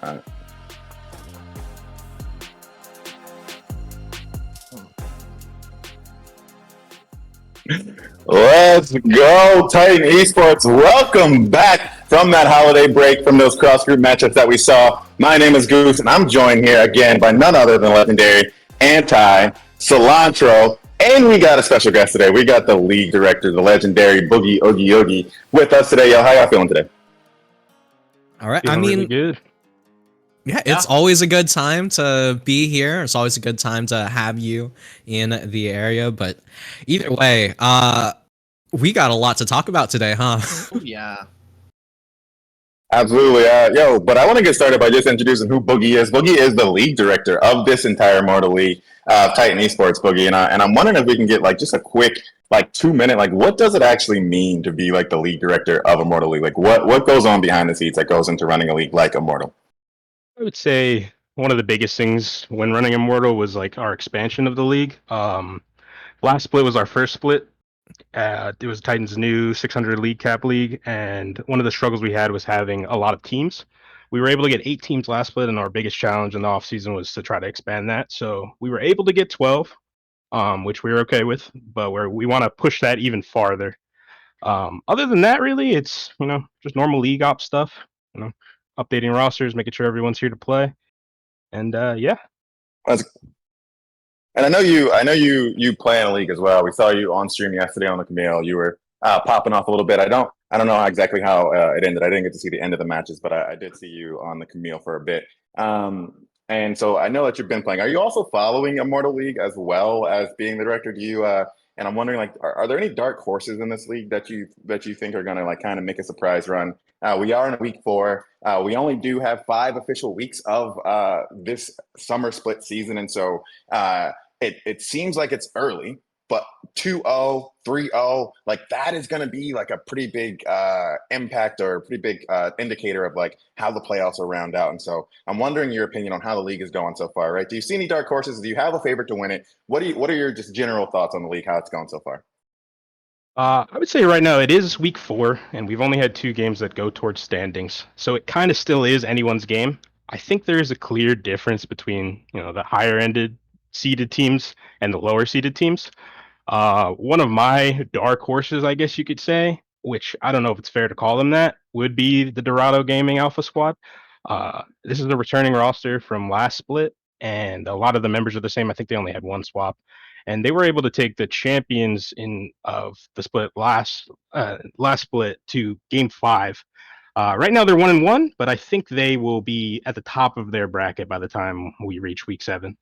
All right. Let's go, Titan Esports. Welcome back from that holiday break, from those cross-group matchups that we saw. My name is Goose, and I'm joined here again by none other than legendary Cilantro. And we got a special guest today. We got the league director, the legendary Boogie Oogie Oogie, with us today. Yo, how y'all feeling today? All right. Feeling really good. Yeah, it's always a good time to be here. It's always a good time to have you in the area. But either way, we got a lot to talk about today, huh? Yeah. Absolutely. But I want to get started by just introducing who Boogie is. Boogie is the league director of this entire Immortal League, Titan Esports, Boogie. And I'm wondering if we can get like just a quick, like 2 minute, like what does it actually mean to be like the league director of Immortal League? Like what goes on behind the scenes that goes into running a league like Immortal? I would say one of the biggest things when running Immortal was like our expansion of the league. Last split was our first split. It was Titan's new 600 league cap league, and one of the struggles we had was having a lot of teams. We were able to get 8 teams last split, and our biggest challenge in the offseason was to try to expand that. So we were able to get 12, which we were okay with, but we want to push that even farther. Other than that, really, it's just normal league op stuff. You know, updating rosters, making sure everyone's here to play, and yeah. And I know you play in a league as well. We saw you on stream yesterday on the Camille. You were popping off a little bit. I don't know exactly how it ended. I didn't get to see the end of the matches, but I did see you on the Camille for a bit. And so I know that you've been playing. Are you also following Immortal League as well as being the director? Do you? And I'm wondering, like, are there any dark horses in this league that you think are going to like kind of make a surprise run? We are in week 4. We only do have 5 official weeks of this summer split season, and so it seems like it's early. But 2-0, 3-0, like that is going to be like a pretty big impact or a pretty big indicator of like how the playoffs are round out. And so I'm wondering your opinion on how the league is going so far, right? Do you see any dark horses? Do you have a favorite to win it? What are your just general thoughts on the league, how it's going so far? I would say right now it is week 4, and we've only had 2 games that go towards standings, so it kind of still is anyone's game. I think there is a clear difference between the higher ended seeded teams and the lower seeded teams. One of my dark horses, I guess you could say, which I don't know if it's fair to call them that, would be the Dorado Gaming Alpha Squad. This is a returning roster from last split, and a lot of the members are the same. I think they only had 1 swap, and they were able to take the champions of the split last split to game 5. Right now they're 1-1, but I think they will be at the top of their bracket by the time we reach week 7.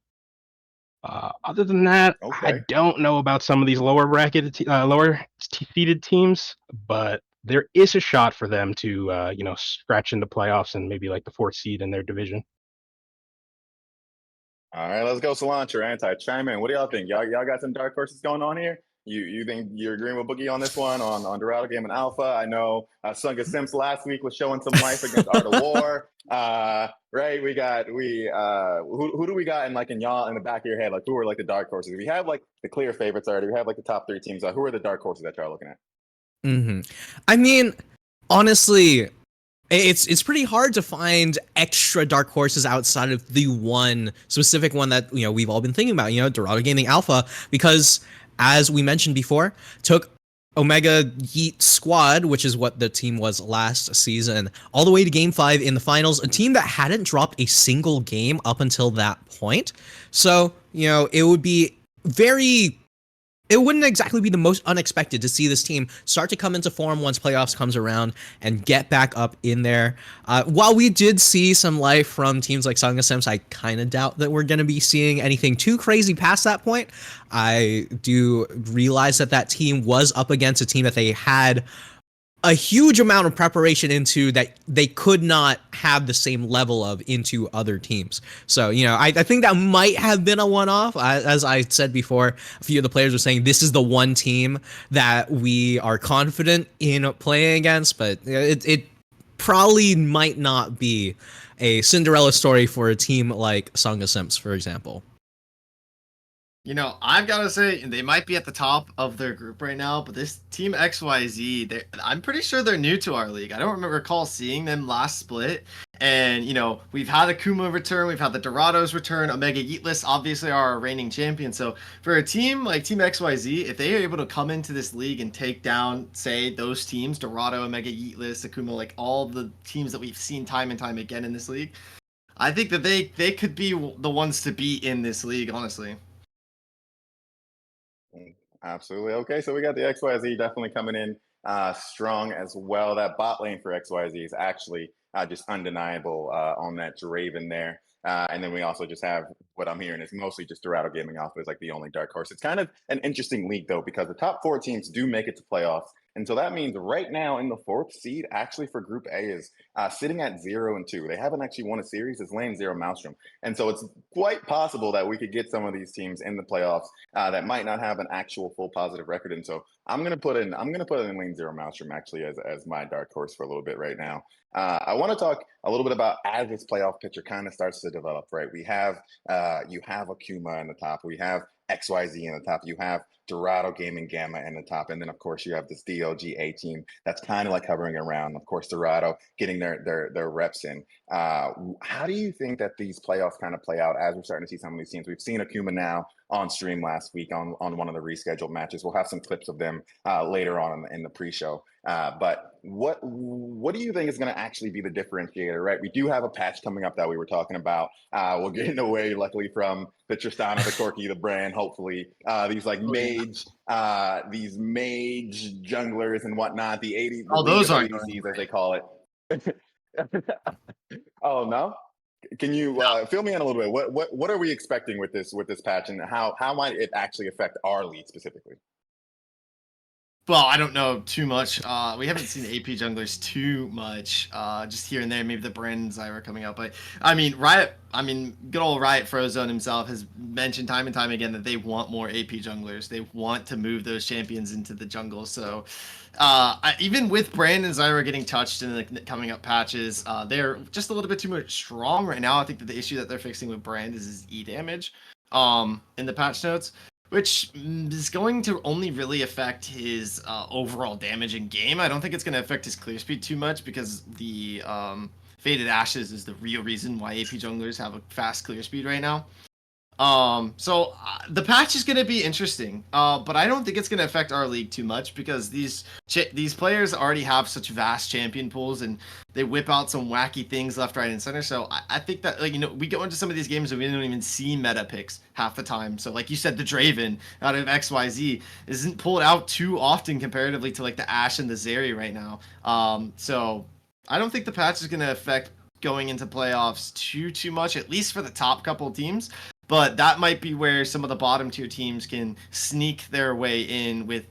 Other than that, Okay. I don't know about some of these lower bracket, lower seeded teams, but there is a shot for them to, scratch into playoffs and maybe like the 4th seed in their division. All right, let's go, Cilantro. Chime in. What do y'all think? Y'all got some dark horses going on here? You think you're agreeing with Boogie on this one on Dorado Game and Alpha? I know Sunga Sims last week was showing some life against Art of War. Right? Who do we got in y'all in the back of your head? Like who are like the dark horses? We have like the clear favorites already. We have like the top 3 teams. Who are the dark horses that y'all looking at? I mean, honestly, it's pretty hard to find extra dark horses outside of the one specific one that we've all been thinking about, Dorado Gaming Alpha, because as we mentioned before, took Omega Yeet Squad, which is what the team was last season, all the way to game 5 in the finals, a team that hadn't dropped a single game up until that point. So, it wouldn't exactly be the most unexpected to see this team start to come into form once playoffs comes around and get back up in there. While we did see some life from teams like Sunga Sims, I kind of doubt that we're going to be seeing anything too crazy past that point. I do realize that team was up against a team that they had a huge amount of preparation into that they could not have the same level of into other teams. So, I think that might have been a one-off. As I said before, a few of the players were saying this is the one team that we are confident in playing against, but it probably might not be a Cinderella story for a team like Sunga Sims, for example. You know, I've got to say, they might be at the top of their group right now, but this Team XYZ, I'm pretty sure they're new to our league. I don't recall seeing them last split. And, you know, we've had Akuma return, we've had the Dorados return, Omega Yeatless obviously are our reigning champion. So for a team like Team XYZ, if they are able to come into this league and take down, say, those teams, Dorado, Omega Yeatless, Akuma, like all the teams that we've seen time and time again in this league, I think that they could be the ones to beat in this league, honestly. Absolutely. Okay, so we got the XYZ definitely coming in strong as well. That bot lane for XYZ is actually just undeniable on that Draven there. And then we also just have what I'm hearing is mostly just Dorado Gaming Alpha is like the only dark horse. It's kind of an interesting league though, because the top 4 teams do make it to playoffs. And so that means right now in the 4th seed, actually for Group A is sitting at 0-2. They haven't actually won a series. It's Lane 0 Maelstrom. And so it's quite possible that we could get some of these teams in the playoffs that might not have an actual full positive record. And so I'm gonna put in Lane 0 Maelstrom actually as my dark horse for a little bit right now. I want to talk a little bit about as this playoff picture kind of starts to develop, right? You have Akuma in the top, we have XYZ in the top, you have Dorado Gaming Gamma in the top, and then of course you have this DLGA team that's kind of like hovering around. Of course, Dorado getting their reps in. How do you think that these playoffs kind of play out as we're starting to see some of these teams? We've seen Akuma now on stream last week on one of the rescheduled matches. We'll have some clips of them later on in the pre-show. But what do you think is going to actually be the differentiator, right? We do have a patch coming up that we were talking about. We're getting away, luckily, from the Tristana, the Corki, the Brand, hopefully. These like mage junglers and whatnot, the 80, the Oh, League those of aren't ADCs, as they call it. Oh, no? Can you fill me in a little bit? What are we expecting with this patch, and how might it actually affect our league specifically? Well, I don't know too much. We haven't seen AP junglers too much. Just here and there, maybe the Brand and Zyra coming out. But I mean, good old Riot Frozone himself has mentioned time and time again that they want more AP junglers. They want to move those champions into the jungle. So even with Brand and Zyra getting touched in the coming up patches, they're just a little bit too much strong right now. I think that the issue that they're fixing with Brand is his E damage in the patch notes, which is going to only really affect his overall damage in game. I don't think it's going to affect his clear speed too much, because the Faded Ashes is the real reason why AP junglers have a fast clear speed right now. So the patch is going to be interesting, but I don't think it's going to affect our league too much, because these players already have such vast champion pools, and they whip out some wacky things left, right, and center. So I think that, like, you know, we go into some of these games and we don't even see meta picks half the time. So like you said, the Draven out of XYZ isn't pulled out too often comparatively to like the Ashe and the Zeri right now. So I don't think the patch is going to affect going into playoffs too much, at least for the top couple teams. But that might be where some of the bottom tier teams can sneak their way in with,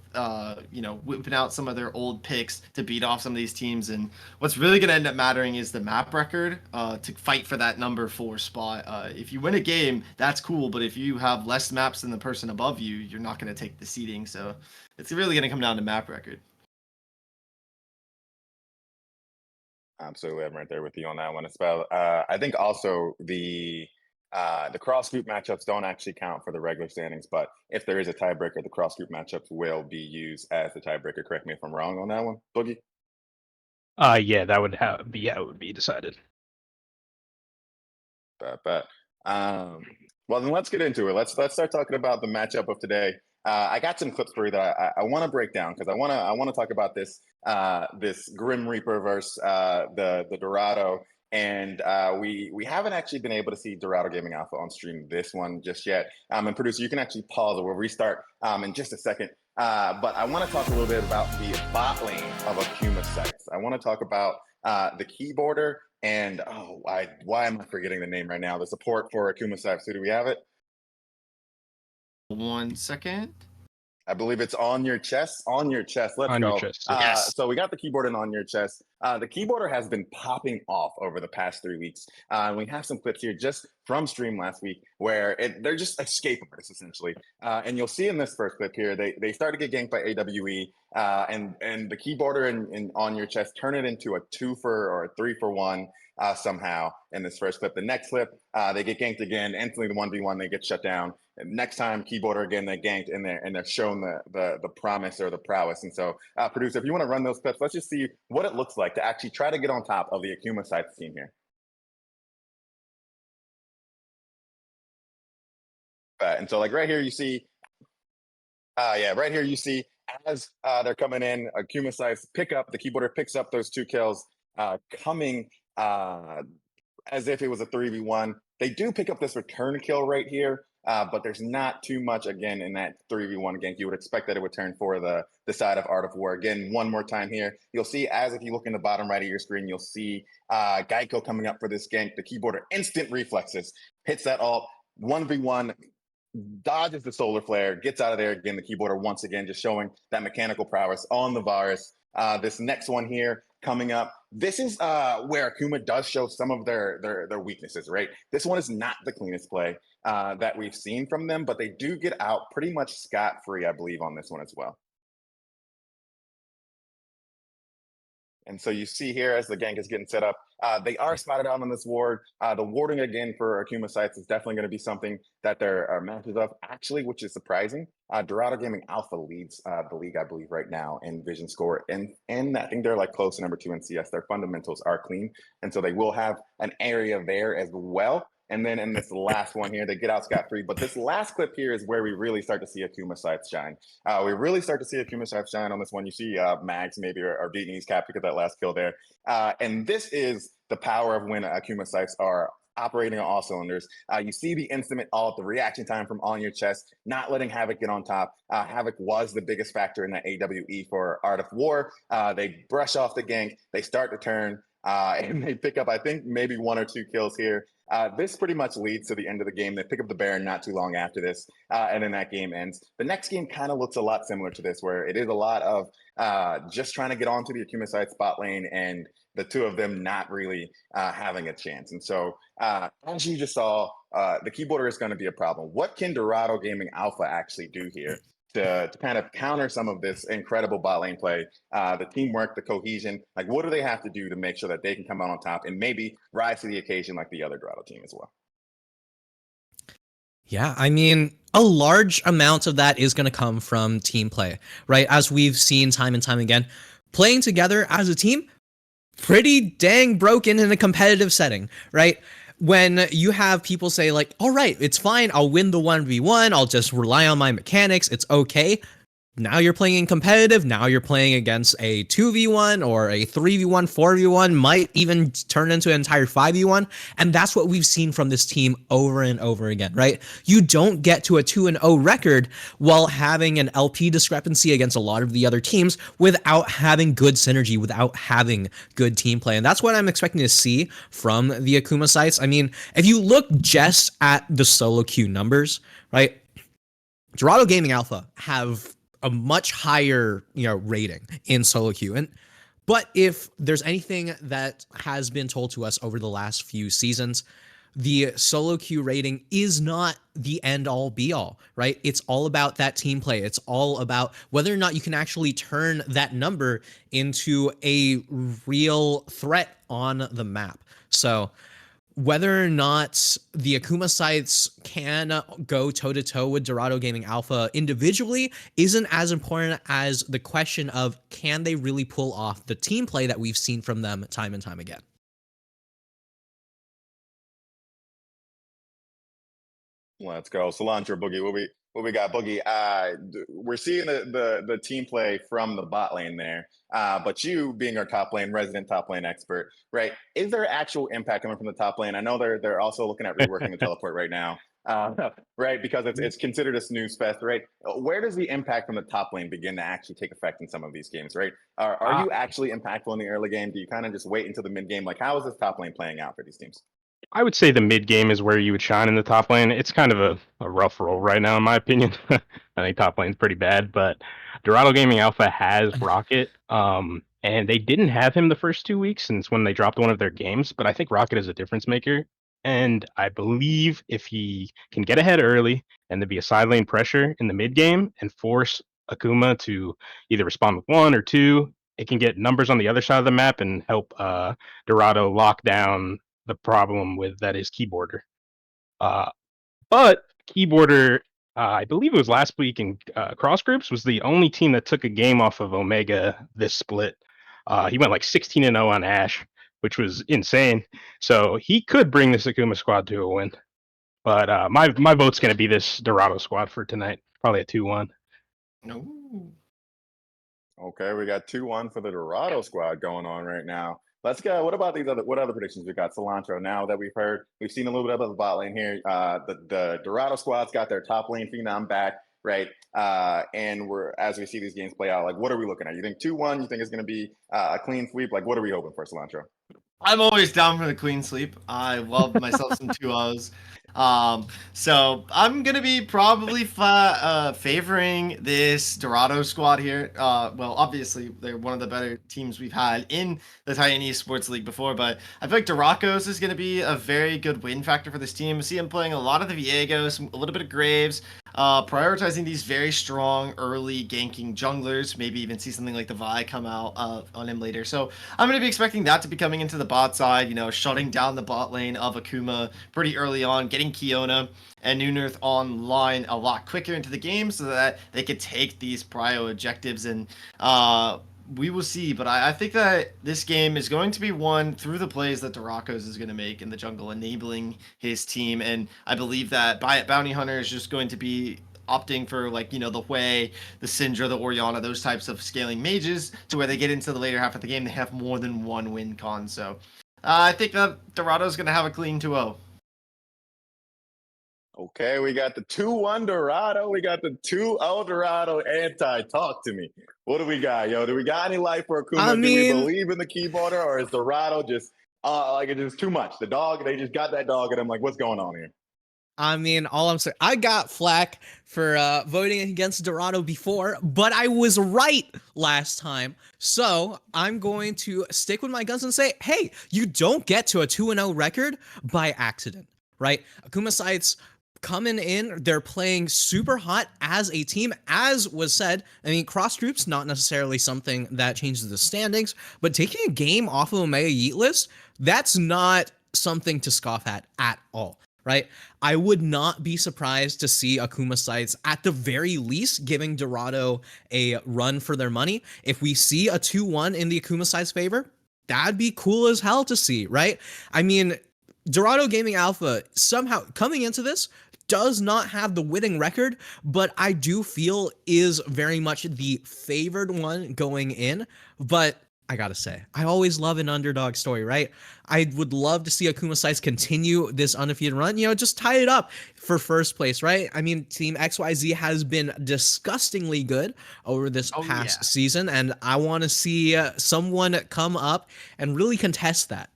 whipping out some of their old picks to beat off some of these teams. And what's really going to end up mattering is the map record to fight for that number 4 spot. If you win a game, that's cool. But if you have less maps than the person above you, you're not going to take the seeding. So it's really going to come down to map record. Absolutely, I'm right there with you on that one as well. I think also the cross group matchups don't actually count for the regular standings, but if there is a tiebreaker, the cross group matchups will be used as the tiebreaker. Correct me if I'm wrong on that one, Boogie. Yeah, that would be how it would be decided. But well, then let's get into it. Let's start talking about the matchup of today. I got some clips for you that I want to break down, because I want to talk about this this Grim Reaper versus the Dorado. And we haven't actually been able to see Dorado Gaming Alpha on stream this one just yet. And producer, you can actually pause, or we'll restart in just a second. But I want to talk a little bit about the bot lane of Akuma Scythes. I want to talk about the keyboarder and why am I forgetting the name right now? The support for Akuma Scythes. Do we have it? 1 second. I believe it's on your chest. On your chest. Let's On go. your chest, yeah. Yes. So we got the keyboard and on your chest. The keyboarder has been popping off over the past 3 weeks. We have some clips here just from stream last week where they're just escape artists essentially. And you'll see in this first clip here, they start to get ganked by AWE, and the keyboarder and on your chest turn it into a 2-for or a 3-for-1 somehow in this first clip. The next clip, they get ganked again, instantly the 1v1, they get shut down. And next time, keyboarder again, they ganked and they're shown the promise or the prowess. And so, producer, if you want to run those clips, let's just see what it looks like to actually try to get on top of the Akuma Scythes team here. And so, like right here, you see, right here you see as they're coming in, Akuma Scythes pick up, the keyboarder picks up those 2 kills, coming as if it was a 3v1. They do pick up this return kill right here, but there's not too much, again, in that 3v1 gank. You would expect that it would turn for the side of Art of War. Again, one more time here. You'll see, as if you look in the bottom right of your screen, you'll see Geico coming up for this gank. The keyboarder instant reflexes, hits that ult, 1v1, dodges the solar flare, gets out of there. Again, the keyboarder once again just showing that mechanical prowess on the virus. This next one here coming up, this is where Akuma does show some of their weaknesses, right? This one is not the cleanest play that we've seen from them, but they do get out pretty much scot-free, I believe, on this one as well. And so you see here as the gank is getting set up, they are spotted out on this ward. The warding again for Akuma Scythes is definitely going to be something that there matches up, actually, which is surprising. Dorado Gaming Alpha leads the league, I believe, right now in vision score. And I think they're like close to number 2 in CS. Their fundamentals are clean. And so they will have an area there as well. And then in this last one here, they get out scot-free. But this last clip here is where we really start to see Akuma Scythes shine. We really start to see Akuma Scythes shine on this one. You see Mags maybe are beating his cap because of that last kill there. And this is the power of when Akuma Scythes are operating on all cylinders. You see the instant ult, the reaction time from on your chest, not letting Havoc get on top. Havoc was the biggest factor in that AWE for Art of War. They brush off the gank, they start to turn, and they pick up, I think, maybe 1 or 2 kills here. This pretty much leads to the end of the game. They pick up the Baron not too long after this, and then that game ends. The next game kind of looks a lot similar to this, where it is a lot of just trying to get onto the Akuma Scythes spot lane, and the 2 of them not really having a chance. And so, as you just saw, the keyboarder is going to be a problem. What can Dorado Gaming Alpha actually do here to kind of counter some of this incredible bot lane play, the teamwork, the cohesion? Like, what do they have to do to make sure that they can come out on top and maybe rise to the occasion like the other Dorado team as well? Yeah, I mean, a large amount of that is going to come from team play, right? As we've seen time and time again, playing together as a team, pretty dang broken in a competitive setting, right? When you have people say like, all right, it's fine, I'll win the 1v1, I'll just rely on my mechanics, it's okay. Now you're playing in competitive, now you're playing against a 2v1 or a 3v1, 4v1, might even turn into an entire 5v1, and that's what we've seen from this team over and over again, right? You don't get to a 2-0 record while having an LP discrepancy against a lot of the other teams without having good synergy, without having good team play, and that's what I'm expecting to see from the Akuma Scythes. I mean, if you look just at the solo queue numbers, right? Dorado Gaming Alpha have a much higher, rating in solo queue. But if there's anything that has been told to us over the last few seasons, the solo queue rating is not the end all be all, right? It's all about that team play. It's all about whether or not you can actually turn that number into a real threat on the map. So whether or not the Akuma Scythes can go toe-to-toe with Dorado Gaming Alpha individually isn't as important as the question of, can they really pull off the team play that we've seen from them time and time again? Let's go. Cilantro Boogie. What we got, Boogie? We're seeing the team play from the bot lane there. But you, being our top lane, resident top lane expert, right? Is there actual impact coming from the top lane? I know they're also looking at reworking the teleport right now. Right, because it's considered a snooze fest, right? Where does the impact from the top lane begin to actually take effect in some of these games, right? Are you actually impactful in the early game? Do you kind of just wait until the mid game? Like, how is this top lane playing out for these teams? I would say the mid game is where you would shine in the top lane. It's kind of a rough role right now, in my opinion. I think top lane's pretty bad, but Dorado Gaming Alpha has Rocket. And they didn't have him the first 2 weeks since when they dropped one of their games, but I think Rocket is a difference maker. And I believe if he can get ahead early and there be a side lane pressure in the mid game and force Akuma to either respond with one or two, it can get numbers on the other side of the map and help Dorado lock down the problem with that is keyboarder. But keyboarder, I believe it was last week in cross groups, was the only team that took a game off of Omega this split. He went like 16-0 on Ash, which was insane. So he could bring this Akuma squad to a win. But my vote's going to be this Dorado squad for tonight. Probably a 2-1. No. Okay, we got 2-1 for the Dorado squad going on right now. Let's go. What about what other predictions we got? Cilantro. Now that we've seen a little bit about the bot lane here. The Dorado squad's got their top lane phenom back, right? And as we see these games play out, like what are we looking at? You think 2-1? You think it's going to be a clean sweep? Like what are we hoping for, Cilantro? I'm always down for the clean sweep. I love myself some 2-0s. So I'm gonna be probably favoring this Dorado squad here. Well, obviously they're one of the better teams we've had in the Titan Esports League before, but I feel like Doracos is gonna be a very good win factor for this team. I see him playing a lot of the Viegos, a little bit of Graves, prioritizing these very strong early ganking junglers. Maybe even see something like the Vi come out on him later. So I'm going to be expecting that to be coming into the bot side, shutting down the bot lane of Akuma pretty early on, getting Kiona and Nunerth online a lot quicker into the game so that they could take these prio objectives, and we will see. But I think that this game is going to be won through the plays that Doracos is going to make in the jungle, enabling his team. And I believe that Bounty Hunter is just going to be opting for the Hui, the Syndra, the Orianna, those types of scaling mages to where they get into the later half of the game, they have more than one win con. So I think that Dorado's going to have a clean 2-0. Okay, we got the 2-1 Dorado. We got the 2-0 Dorado anti. Talk to me. What do we got, yo? Do we got any life for Akuma? Do we believe in the keyboarder, or is Dorado just it's just too much? The dog, they just got that dog, and I'm like, what's going on here? I mean, all I'm saying, I got flack for voting against Dorado before, but I was right last time. So I'm going to stick with my guns and say, hey, you don't get to a 2-0 record by accident, right? Akuma Scythes coming in, they're playing super hot as a team, as was said. I mean, cross groups, not necessarily something that changes the standings, but taking a game off of Omega Yeatless, that's not something to scoff at all. Right? I would not be surprised to see Akuma Scythes at the very least giving Dorado a run for their money. If we see a 2-1 in the Akuma Scythes favor, that'd be cool as hell to see, right? I mean, Dorado Gaming Alpha somehow coming into this does not have the winning record, but I do feel is very much the favored one going in. But I gotta say, I always love an underdog story, right? I would love to see Akuma Scythes continue this undefeated run, just tie it up for first place, right? I mean, Team XYZ has been disgustingly good over this past season, and I want to see someone come up and really contest that.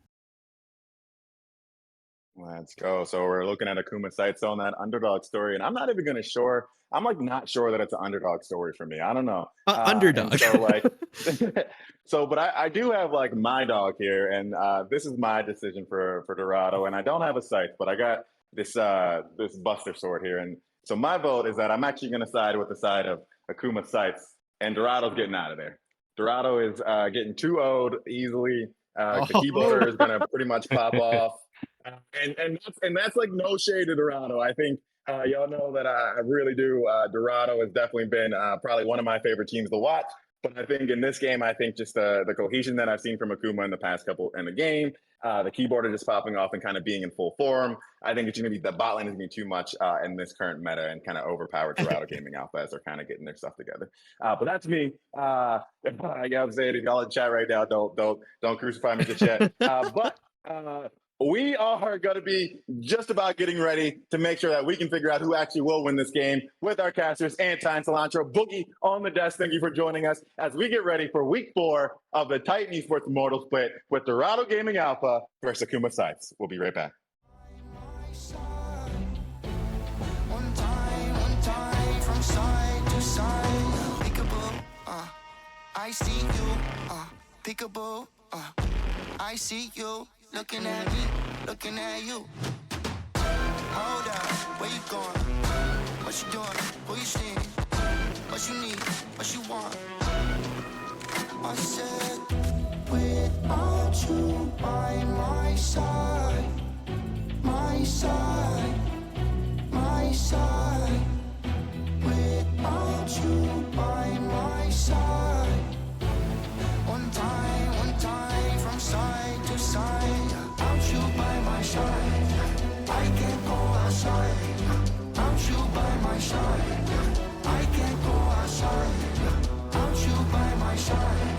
Let's go. So we're looking at Akuma Scythes on that underdog story, and I'm not even gonna sure. I'm not sure that it's an underdog story for me. I don't know. Underdog. But I do have my dog here, and this is my decision for Dorado, and I don't have a Scythe, but I got this Buster Sword here, and so my vote is that I'm actually gonna side with the side of Akuma Scythes, and Dorado's getting out of there. Dorado is getting 2-0'd easily. The keyboarder is gonna pretty much pop off. And that's no shade to Dorado. I think y'all know that I really do. Dorado has definitely been probably one of my favorite teams to watch. But I think in this game, I think just the cohesion that I've seen from Akuma in the past couple in the game, the keyboarder just popping off and kind of being in full form. I think it's going to be the bot lane is going to be too much in this current meta and kind of overpower Dorado Gaming Alpha as they're kind of getting their stuff together. But that's me. I gotta say it. If y'all in chat right now, don't crucify me just yet. But we are going to be just about getting ready to make sure that we can figure out who actually will win this game with our casters, Anti and Cilantro. Boogie on the desk, thank you for joining us as we get ready for week 4 of the Titan Esports Immortal split with Dorado Gaming Alpha versus Akuma Scythes. We'll be right back. One time, from side to side. I see you. peekaboo. I see you looking at me, looking at you. Hold up, where you going? What you doing? Who you seeing? What you need? What you want? I said, without you by my side, my side, my side. Without you by my side. One time from side to side. Without you by my side, I can't go outside. Without you by my side, I can't go outside. Without you by my side,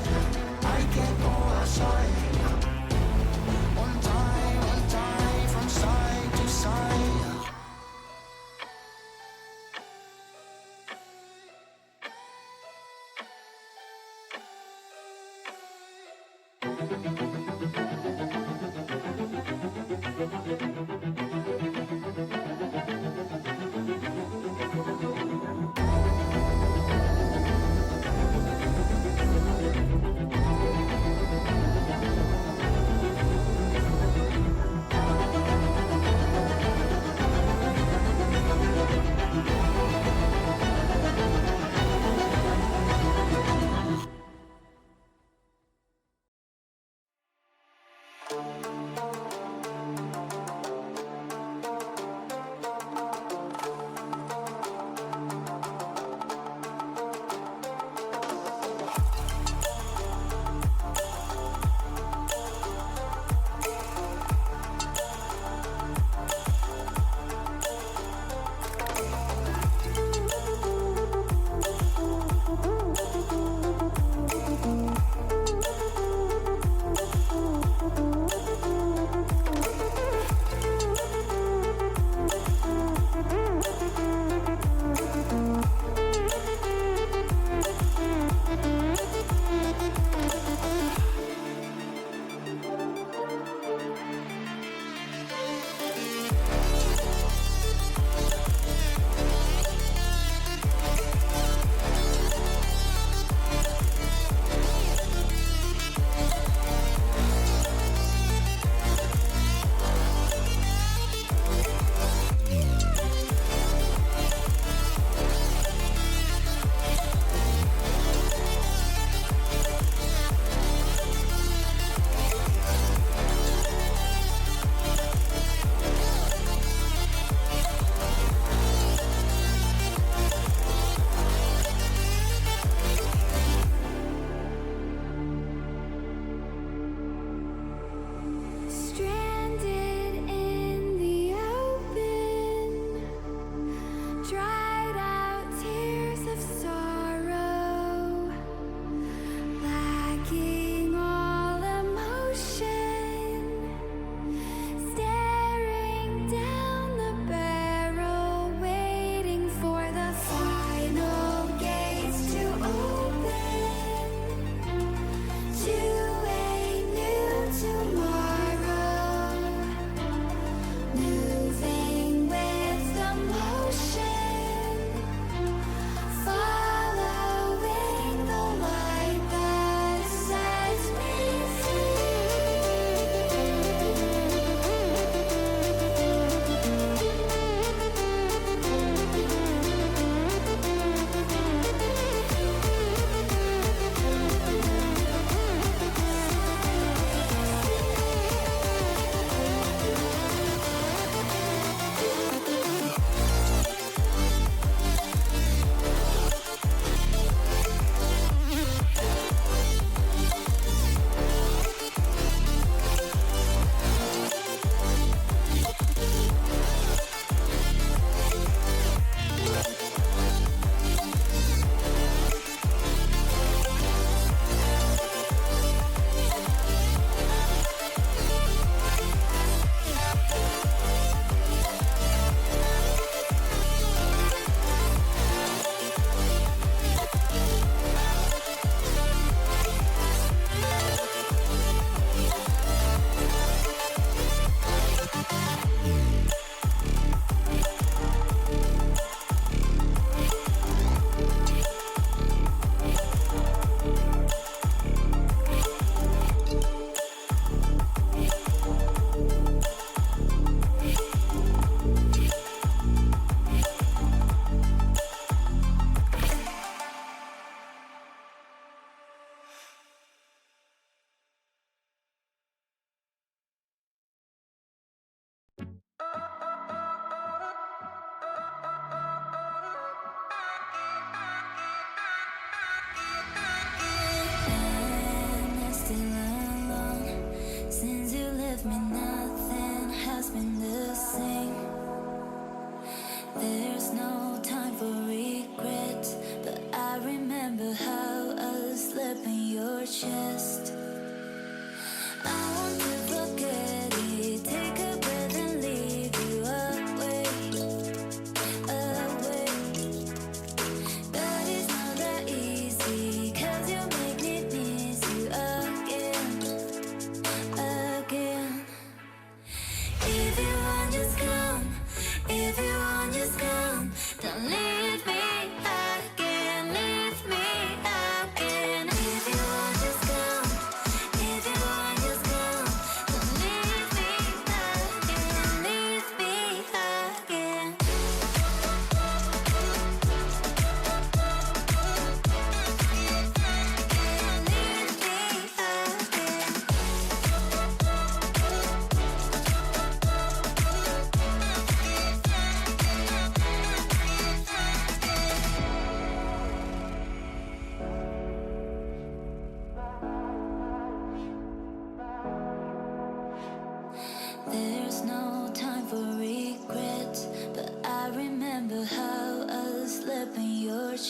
I can't go outside. One time from side to side.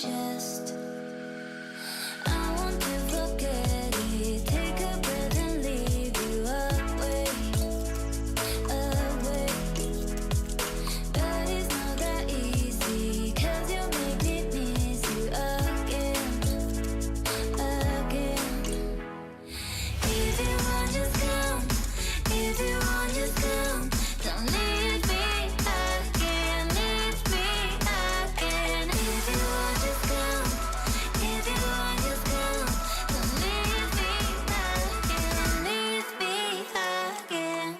chest. I want to forget it. Take a breath and leave you away, away. But it's not that easy, 'cause you make me miss you again, again. If you want, just come. If you want, just come. Don't leave me again, leave me again. If you want, just come. If you want, just come. Don't leave me again, leave me again.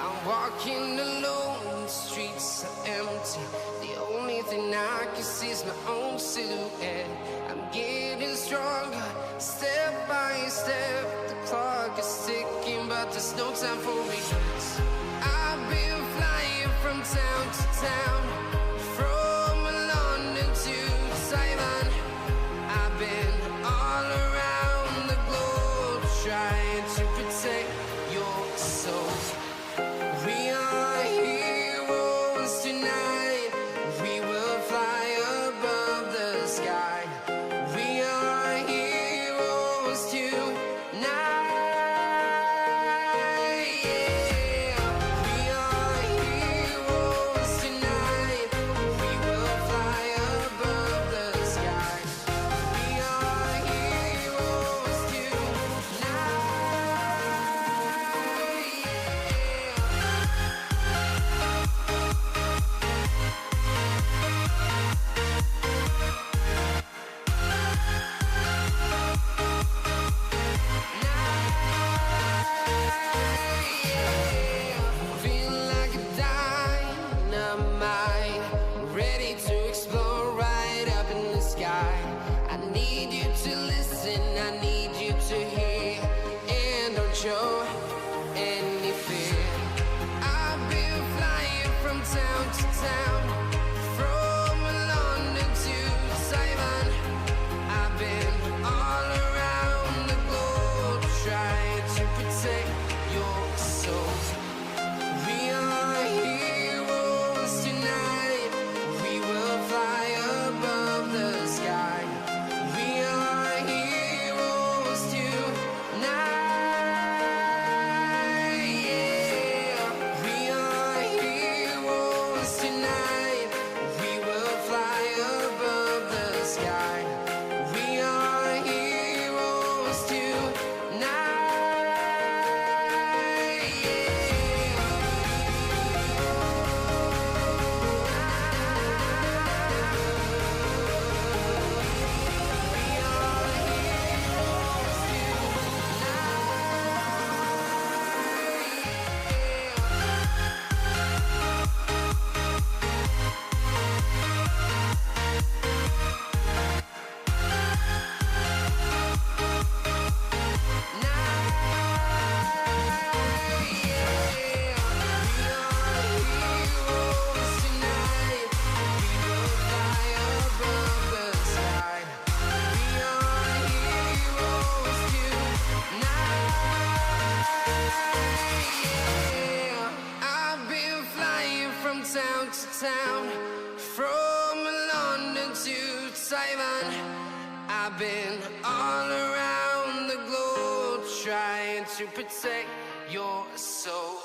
I'm walking alone, the streets are empty. The only thing I can see is my own silhouette. I'm getting stronger, step by step. The clock is ticking, but there's no time for regrets. I've been flying from town to town, from London to Taiwan. I've been all around the globe, trying to protect your soul. We are heroes tonight. We will fly above the sky. We are heroes tonight. Yeah. We are heroes tonight. We will fly above the sky. We are heroes tonight. Feel like a dynamite, ready to explode right up in the sky. I need you to listen, I need you to hear, and don't show any fear. I've been flying from town to town, from London to Taiwan. I've been all around the globe, trying to protect your soul. We are heroes tonight. We will fly above the sky. We are heroes tonight. Yeah. We are heroes tonight. We will fly above the sky. We are heroes tonight. I've been flying from town to town, from London to Taiwan. I've been all around the globe, trying to protect your soul.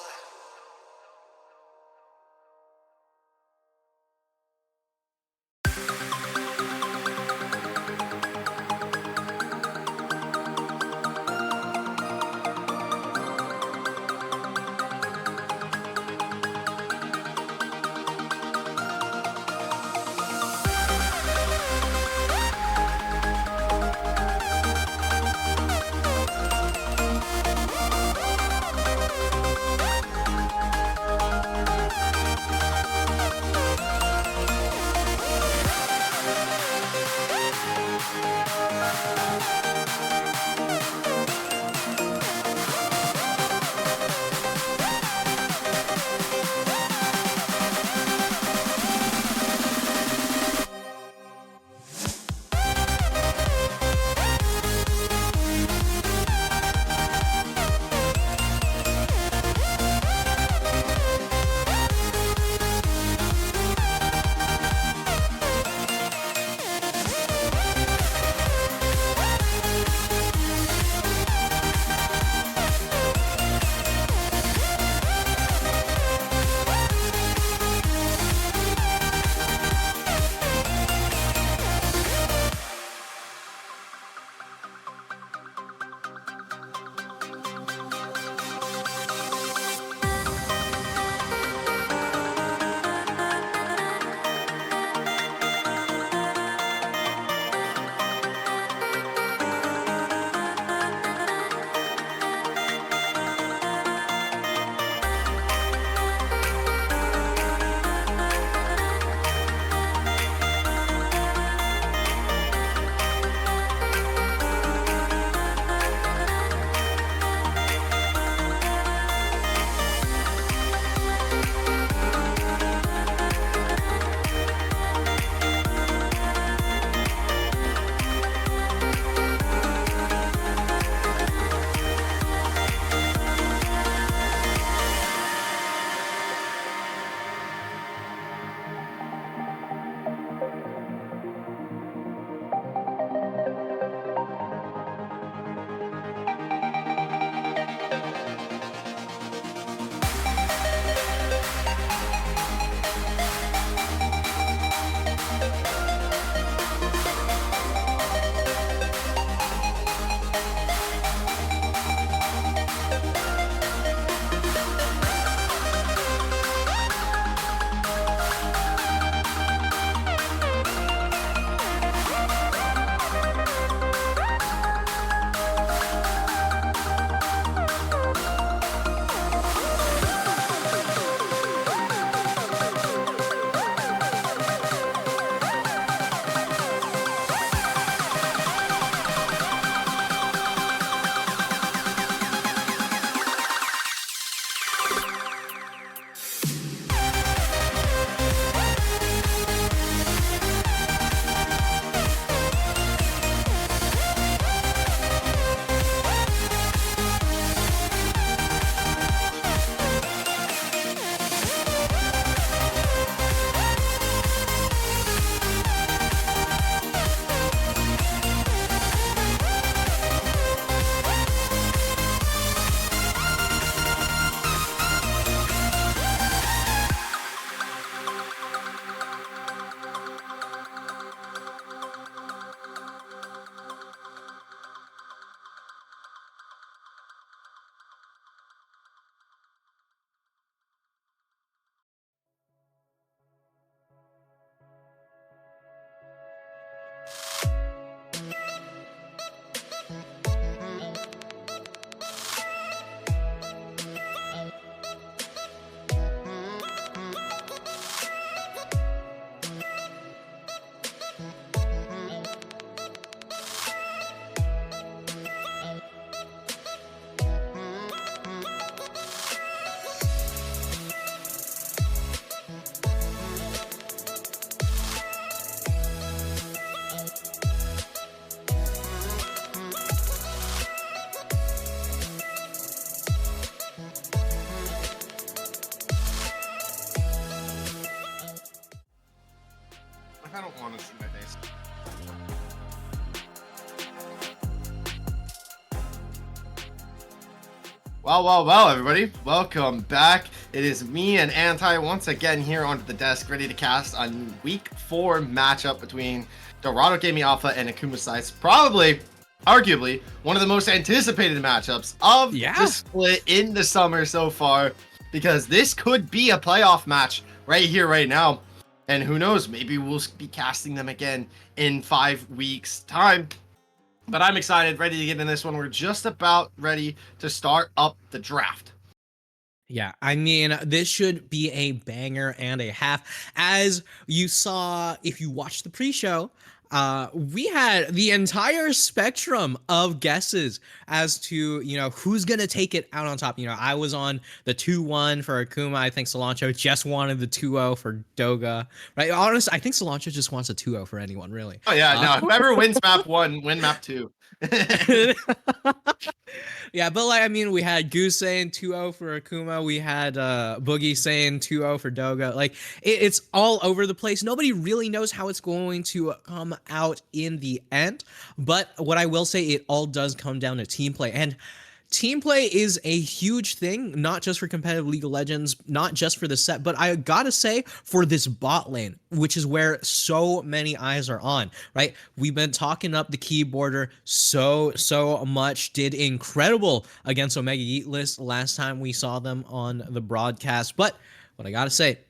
Well, everybody. Welcome back. It is me and Anti once again here onto the desk, ready to cast on week 4 matchup between Dorado Gaming Alpha and Akuma Scythes. Probably, arguably, one of the most anticipated matchups of the split in the summer so far, because this could be a playoff match right here, right now. And who knows, maybe we'll be casting them again in 5 weeks' time. But I'm excited, ready to get in this one. We're just about ready to start up the draft. Yeah, I mean, this should be a banger and a half. As you saw, if you watched the pre-show, we had the entire spectrum of guesses as to, who's going to take it out on top. I was on the 2-1 for Akuma. I think Cilantro just wanted the 2-0 for Doga, right? Honestly, I think Cilantro just wants a 2-0 for anyone, really. Oh, yeah, no, whoever wins map 1, win map 2. Yeah, but we had Goose saying 2-0 for Akuma. We had Boogie saying 2-0 for Doga. It's all over the place. Nobody really knows how it's going to come out in the end. But what I will say, it all does come down to team play. And team play is a huge thing, not just for competitive League of Legends, not just for the set, but I gotta say for this bot lane, which is where so many eyes are on, right? We've been talking up the keyboarder so much, did incredible against Omega Yeatless last time we saw them on the broadcast. But what I gotta say,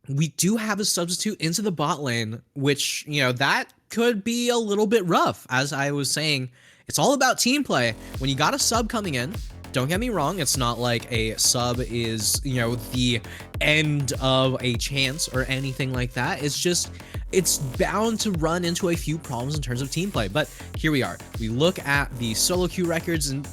we do have a substitute into the bot lane, which, that could be a little bit rough. As I was saying, it's all about team play. When you got a sub coming in, don't get me wrong, it's not like a sub is, the end of a chance or anything like that. It's just, it's bound to run into a few problems in terms of team play. But here we are. We look at the solo queue records, and,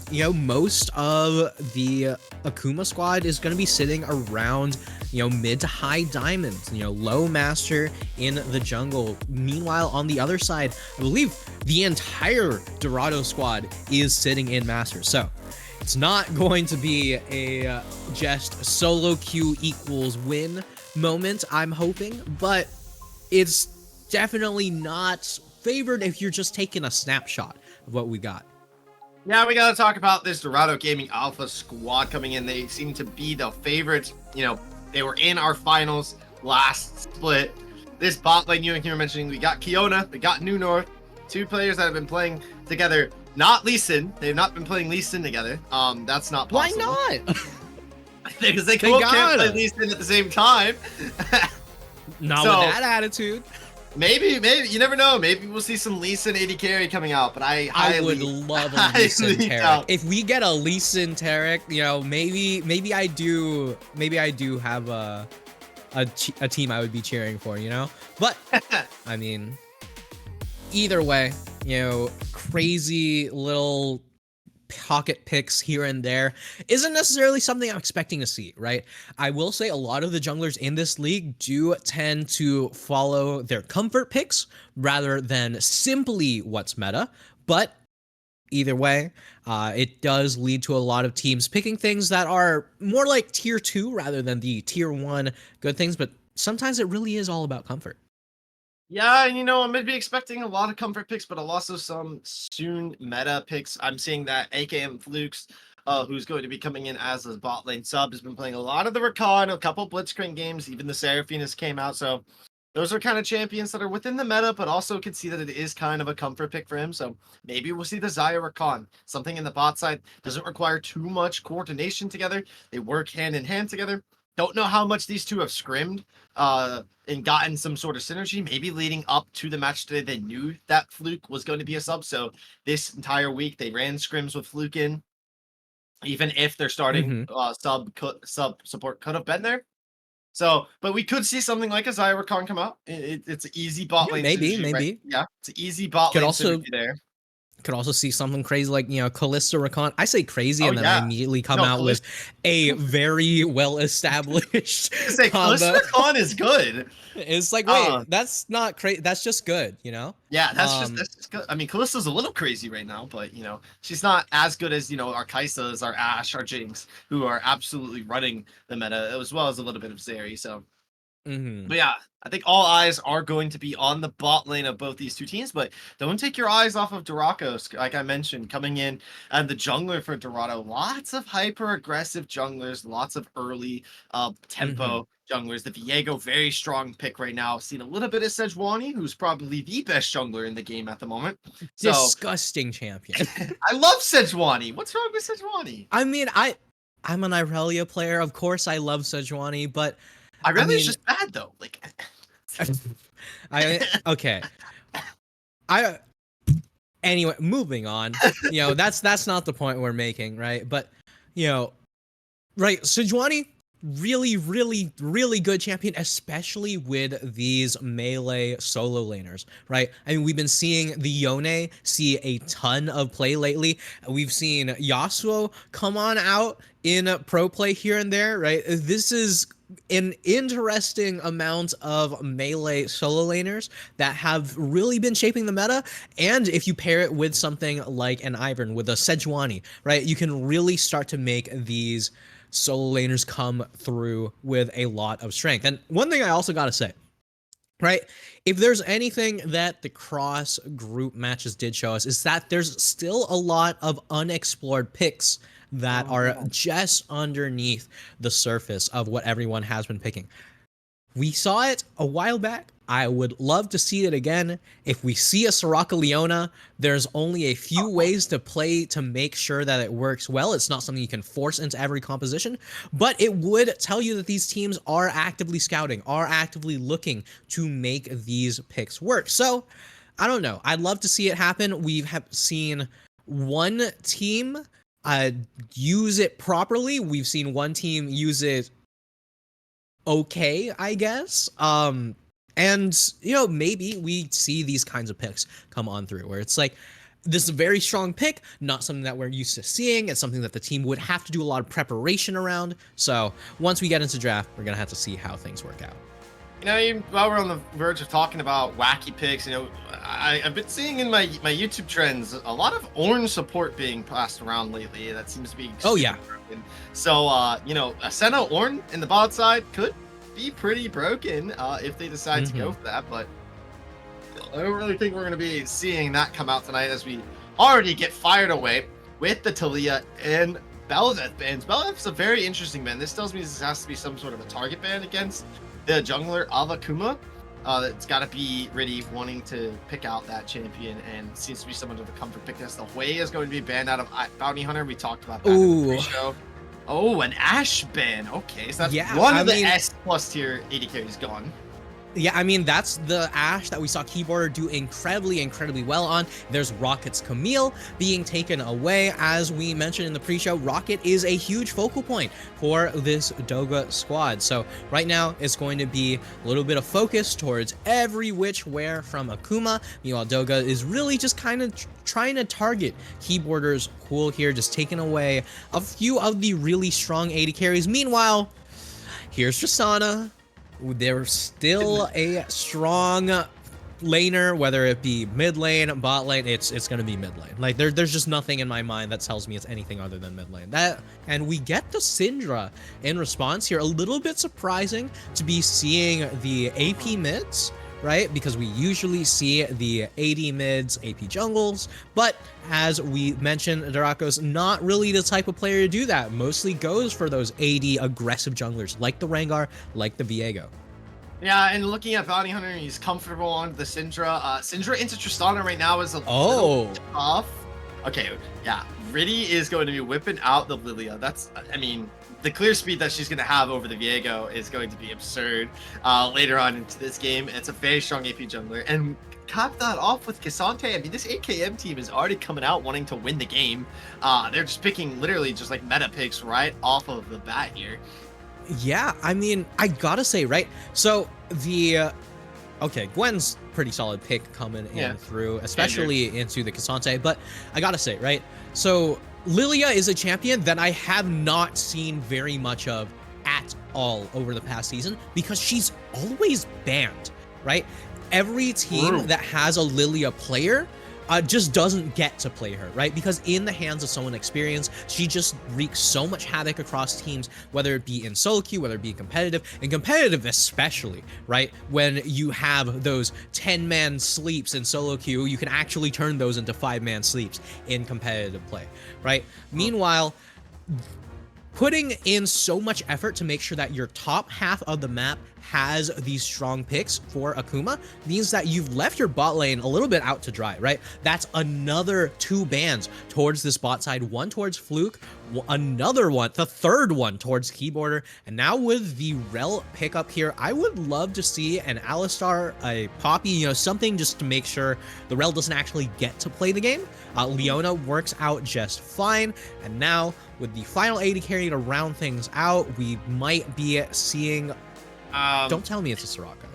most of the Akuma squad is going to be sitting around, mid to high diamonds, low master in the jungle. Meanwhile, on the other side, I believe the entire Dorado squad is sitting in master. So it's not going to be a just solo queue equals win moment, I'm hoping, but it's definitely not favored if you're just taking a snapshot of what we got. Yeah, we got to talk about this Dorado Gaming Alpha squad coming in. They seem to be the favorites. They were in our finals last split. This bot lane you were mentioning, we got Kiona, we got New North, 2 players that have been playing together. Not Lee Sin. They've not been playing Lee Sin together. That's not possible. Why not? Because they can't play Lee Sin at the same time. Not with that attitude. Maybe, you never know. Maybe we'll see some Lee Sin AD carry coming out, but I would love a Lee Sin Tarek. If we get a Lee Sin Tarek, maybe I do have a team I would be cheering for, But I mean, either way, crazy little pocket picks here and there isn't necessarily something I'm expecting to see, right? I will say a lot of the junglers in this league do tend to follow their comfort picks rather than simply what's meta, but either way, it does lead to a lot of teams picking things that are more like tier 2 rather than the tier 1 good things, but sometimes it really is all about comfort. Yeah, and I'm maybe expecting a lot of comfort picks, but also some soon meta picks. I'm seeing that AKM Flukes, who's going to be coming in as a bot lane sub, has been playing a lot of the Rakan, a couple Blitzcrank games, even the Seraphinus came out. So those are kind of champions that are within the meta, but also could see that it is kind of a comfort pick for him. So maybe we'll see the Xayah Rakan, something in the bot side. Doesn't require too much coordination together. They work hand in hand together. Don't know how much these two have scrimmed and gotten some sort of synergy. Maybe leading up to the match today, they knew that Fluke was going to be a sub. So this entire week, they ran scrims with Fluke in. Even if their starting sub support could have been there. So, but we could see something like a Xayah Rakan come out. It's an easy bot lane. Maybe. Right? Yeah, it's an easy bot lane synergy there. Could also see something crazy like, Kalista Rakan. I say crazy and then I immediately come out with a very well-established Kalista Rakan is good. It's like, wait, that's not crazy. That's just good, Yeah, that's just good. I mean, Kalista's a little crazy right now, but, she's not as good as, our Kaisas, our Ashe, our Jinx, who are absolutely running the meta, as well as a little bit of Zeri, so. Mhm. But yeah, I think all eyes are going to be on the bot lane of both these two teams, but don't take your eyes off of Dorado. Like I mentioned, coming in and the jungler for Dorado, lots of hyper aggressive junglers, lots of early tempo junglers. The Viego, very strong pick right now. Seen a little bit of Sejuani, who's probably the best jungler in the game at the moment. So Disgusting champion. I love Sejuani. What's wrong with Sejuani? I mean, I'm an Irelia player. Of course, I love Sejuani, but Irelia's mean- just bad though. Like, okay. Anyway, moving on. You know, that's not the point we're making, right? But you know, right, Sejuani, really good champion, especially with these melee solo laners, right? I mean, we've been seeing the Yone see a ton of play lately. We've seen Yasuo come on out in pro play here and there, right? This is an interesting amount of melee solo laners that have really been shaping the meta. And if you pair it with something like an Ivern, with a Sejuani, right, you can really start to make these solo laners come through with a lot of strength. And one thing I also got to say, right, if there's anything that the cross group matches did show us, is that there's still a lot of unexplored picks that are just underneath the surface of what everyone has been picking. We saw it a while back. I would love to see it again. If we see a Soraka Leona, there's only a few ways to play to make sure that it works well. It's not something you can force into every composition, but it would tell you that these teams are actively scouting, are actively looking to make these picks work. So, I don't know. I'd love to see it happen. We have seen one team use it properly. We've seen one team use it okay, I guess. And you know, maybe we see these kinds of picks come on through where it's like, this is a very strong pick, not something that we're used to seeing. It's something that the team would have to do a lot of preparation around. So once we get into draft, we're gonna have to see how things work out. You know, while we're on the verge of talking about wacky picks, you know, I've been seeing in my YouTube trends a lot of orange support being passed around lately. That seems to be broken. So, you know, a Senna Ornn in the bot side could be pretty broken if they decide to go for that. But I don't really think we're going to be seeing that come out tonight, as we already get fired away with the Taliyah and Bel'Veth bans. Bel'Veth's a very interesting ban. This tells me this has to be some sort of a target ban against the jungler of Akuma. That's got to be really wanting to pick out that champion, and seems to be someone of a comfort pick. This the Hui is going to be banned out of Bounty Hunter. We talked about that in the pre-show. Oh, an Ashe ban. Okay, so that's one of the S plus tier AD carries gone. Yeah, I mean, that's the Ashe that we saw Keyboarder do incredibly well on. There's Rocket's Camille being taken away. As we mentioned in the pre-show, Rocket is a huge focal point for this Doga squad. So right now, it's going to be a little bit of focus towards every which where from Akuma. Meanwhile, Doga is really just kind of trying to target Keyboarder's cool here, just taking away a few of the really strong AD carries. Meanwhile, here's Tristana. They're still a strong laner, whether it be mid lane, bot lane. It's going to be mid lane. Like there's just nothing in my mind that tells me it's anything other than mid lane. And we get the Syndra in response here. A little bit surprising to be seeing the AP mids, right? Because we usually see the AD mids, AP jungles, but as we mentioned, Duraco's not really the type of player to do that. Mostly goes for those AD aggressive junglers like the Rengar, like the Viego. Yeah, and looking at Bounty Hunter, he's comfortable on the Syndra. Syndra into Tristana right now is a little tough. Okay, yeah, Riddy is going to be whipping out the Lilia. That's, I mean, the clear speed that she's going to have over the Viego is going to be absurd later on into this game. It's a very strong AP jungler. And cap that off with K'Sante. I mean, this AKM team is already coming out wanting to win the game. They're just picking literally just like meta picks right off of the bat here. Yeah, I mean, I gotta say, right? So the okay, Gwen's pretty solid pick coming in through, especially into the K'Sante. But I gotta say, right? So Lilia is a champion that I have not seen very much of at all over the past season because she's always banned, right? Every team that has a Lilia player just doesn't get to play her, right? Because in the hands of someone experienced, she just wreaks so much havoc across teams, whether it be in solo queue, whether it be in competitive especially, right? When you have those 10-man sleeps in solo queue, you can actually turn those into 5-man sleeps in competitive play, right? Meanwhile, putting in so much effort to make sure that your top half of the map has these strong picks for Akuma means that you've left your bot lane a little bit out to dry, right? That's another 2 bans towards this bot side, one towards Fluke, another one, the third one towards Keyboarder, and now with the Rel pickup here, I would love to see an Alistar, a Poppy, you know, something just to make sure the Rel doesn't actually get to play the game. Leona works out just fine, and now with the final AD carry to round things out, we might be seeing... don't tell me it's a Soraka.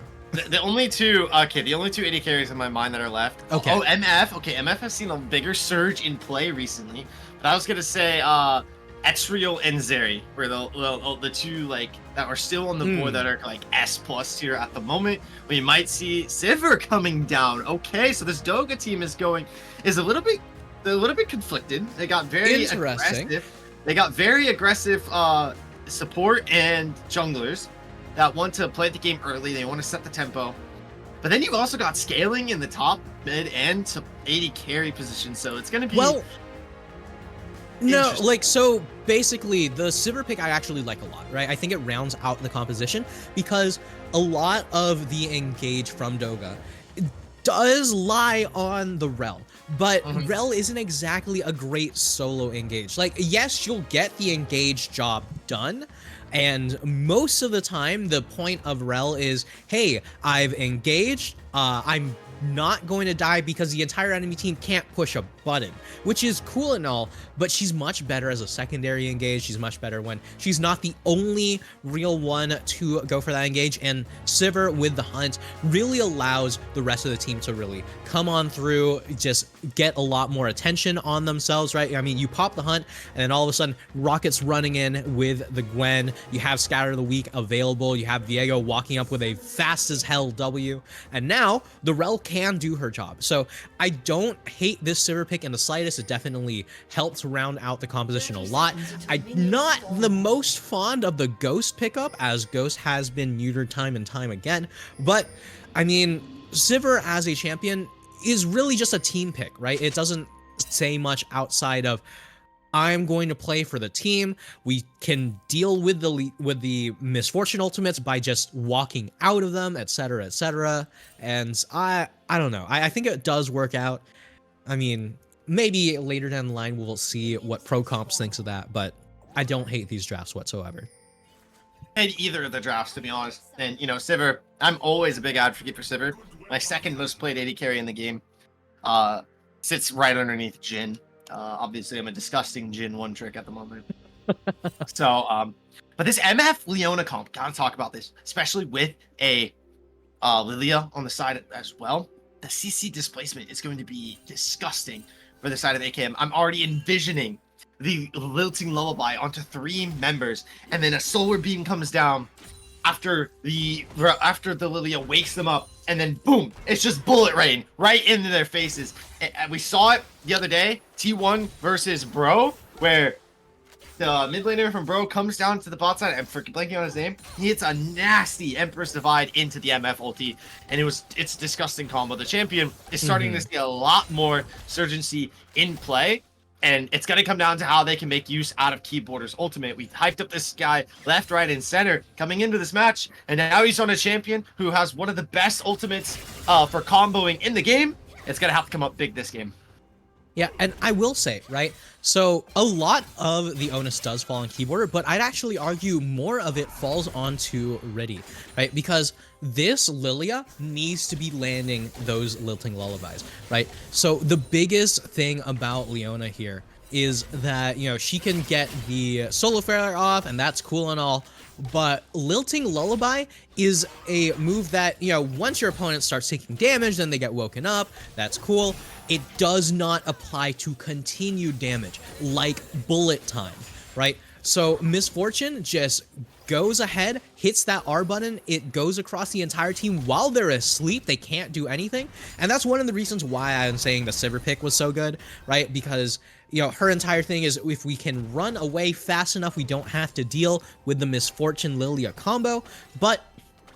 The only two AD carries in my mind that are left. Okay. Oh, MF. Okay, MF has seen a bigger surge in play recently. But I was gonna say Ezreal and Zeri were the two like that are still on the board that are like S+ tier at the moment. We might see Sivir coming down. Okay, so this Doga team is a little bit conflicted. They got very aggressive. They got very aggressive support and junglers that want to play the game early. They want to set the tempo. But then you've also got scaling in the top, mid, and to AD carry position. So it's going to be... Well, no, like, so basically the Sivir pick I actually like a lot, right? I think it rounds out the composition because a lot of the engage from Doga does lie on the Rel. But Rel isn't exactly a great solo engage. Like, yes, you'll get the engage job done, and most of the time, the point of Rel is, hey, I've engaged, I'm not going to die because the entire enemy team can't push a button, which is cool and all, but she's much better as a secondary engage. She's much better when she's not the only real one to go for that engage, and Sivir with the hunt really allows the rest of the team to really come on through, just get a lot more attention on themselves, right? I mean, you pop the hunt, and then all of a sudden, Rocket's running in with the Gwen, you have Scatter the Weak available, you have Viego walking up with a fast as hell W, and now the Rel can do her job. So I don't hate this Sivir pick in the slightest. It definitely helps round out the composition a lot. I'm not the most fond of the Ghost pickup, as Ghost has been neutered time and time again, but I mean, Sivir as a champion is really just a team pick, right? It doesn't say much outside of I'm going to play for the team. We can deal with the misfortune ultimates by just walking out of them, etc., etc. And I don't know. I think it does work out. I mean, maybe later down the line we'll see what Pro Comps thinks of that, but I don't hate these drafts whatsoever. And either of the drafts, to be honest. And, you know, Sivir, I'm always a big advocate for Sivir. My second most played AD carry in the game sits right underneath Jhin. Obviously, I'm a disgusting Jhin one trick at the moment. So, but this MF Leona comp, gotta talk about this, especially with a Lilia on the side as well. The CC displacement is going to be disgusting for the side of AKM. I'm already envisioning the Lilting Lullaby onto 3 members, and then a Solar Beam comes down after the Lilia wakes them up, and then boom, it's just bullet rain right into their faces. And we saw it the other day, T1 versus Bro, where the mid laner from Bro comes down to the bot side, and for blanking on his name, he hits a nasty Empress Divide into the MF ulti, and it's a disgusting combo. The champion is starting to see a lot more surgency in play, and it's going to come down to how they can make use out of Keyboarder's ultimate. We hyped up this guy left, right, and center coming into this match, and now he's on a champion who has one of the best ultimates for comboing in the game. It's going to have to come up big this game. Yeah, and I will say, right, so a lot of the onus does fall on Keyboarder, but I'd actually argue more of it falls onto Riddy, right? Because this Lilia needs to be landing those Lilting Lullabies, right? So the biggest thing about Leona here is that, you know, she can get the Solo Flare off, and that's cool and all, but Lilting Lullaby is a move that, you know, once your opponent starts taking damage, then they get woken up, that's cool. It does not apply to continued damage, like bullet time, right? So Misfortune just goes ahead, hits that R button, it goes across the entire team while they're asleep. They can't do anything. And that's one of the reasons why I'm saying the Sivir pick was so good, right? Because, you know, her entire thing is if we can run away fast enough, we don't have to deal with the Misfortune Lilia combo. But,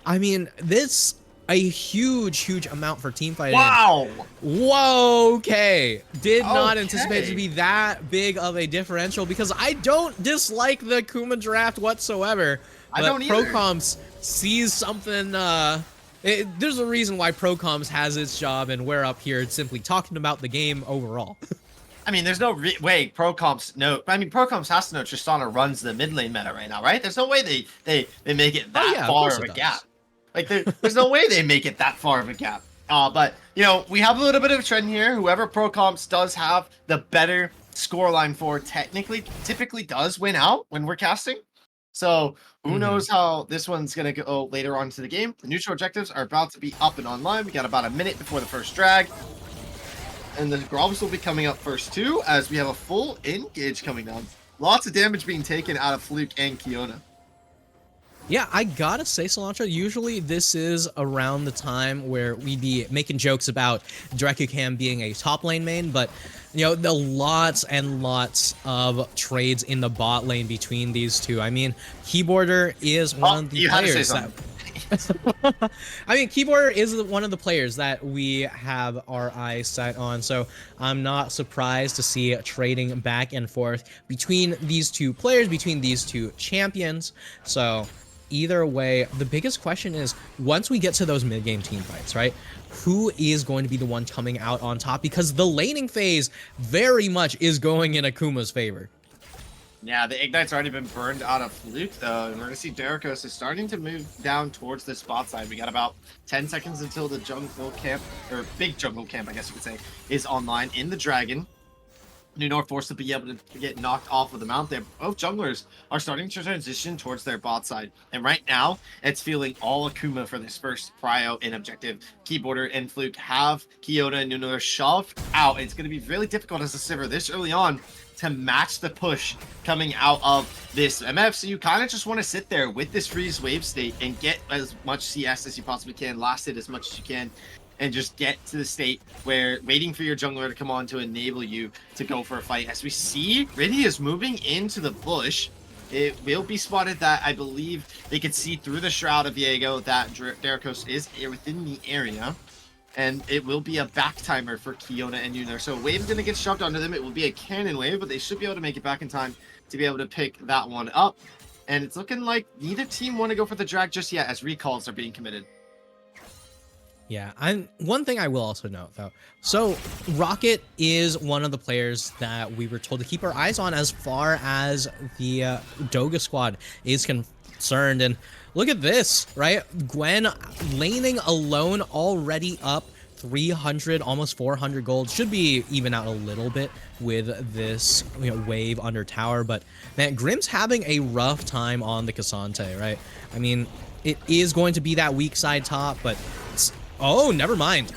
I mean, this a huge amount for team fighting. Wow. Whoa, okay. Did not Okay. anticipate it to be that big of a differential because I don't dislike the Akuma draft whatsoever. I But don't either. ProComs sees something, there's a reason why ProComs has its job and we're up here simply talking about the game overall. I mean, there's no way ProComs know. I mean, ProComs has to know Tristana runs the mid lane meta right now, right? There's no way they make it that yeah, of far course of it a does. gap. Like, there's no way they make it that far of a gap. But, you know, we have a little bit of a trend here. Whoever ProComs does have the better scoreline for typically does win out when we're casting. So who knows how this one's going to go later on to the game. The neutral objectives are about to be up and online. We got about a minute before the first drag. And the Grobs will be coming up first too, as we have a full engage coming down. Lots of damage being taken out of Fluke and Kiona. Yeah, I gotta say, Cilantro, usually this is around the time where we'd be making jokes about Dracukam being a top lane main, but, you know, the lots and lots of trades in the bot lane between these two. I mean, Keyboarder is one of the you had to say players that... something. I mean, Keyboarder is one of the players that we have our eyes set on, so I'm not surprised to see trading back and forth between these two players, between these two champions. So either way, the biggest question is, once we get to those mid-game team fights, right, who is going to be the one coming out on top? Because the laning phase very much is going in Akuma's favor. Yeah, the Ignite's already been burned out of Fluke, though, and we're going to see Derikos is starting to move down towards the spot side. We got about 10 seconds until the jungle camp, or big jungle camp, I guess you could say, is online in the Dragon. Nunor forced to be able to get knocked off of the mount there. Both junglers are starting to transition towards their bot side. And right now, it's feeling all Akuma for this first prio in objective. Keyboarder and Fluke have Kiona and Nunor shoved out. It's going to be really difficult as a Sivir this early on to match the push coming out of this MF. So you kind of just want to sit there with this freeze wave state and get as much CS as you possibly can, last hit as much as you can, and just get to the state where waiting for your jungler to come on to enable you to go for a fight. As we see, Riddy is moving into the bush. It will be spotted that I believe they could see through the Shroud of Viego that Derikos is within the area. And it will be a back timer for Kiona and Nunor. So wave is going to get shoved onto them. It will be a cannon wave, but they should be able to make it back in time to be able to pick that one up. And it's looking like neither team want to go for the drag just yet as recalls are being committed. Yeah, one thing I will also note, though. So, Rocket is one of the players that we were told to keep our eyes on as far as the Doga squad is concerned. And look at this, right? Gwen laning alone already up 300, almost 400 gold. Should be even out a little bit with this, you know, wave under tower. But, man, Grim's having a rough time on the Cassante, right? I mean, it is going to be that weak side top, but... Oh, never mind.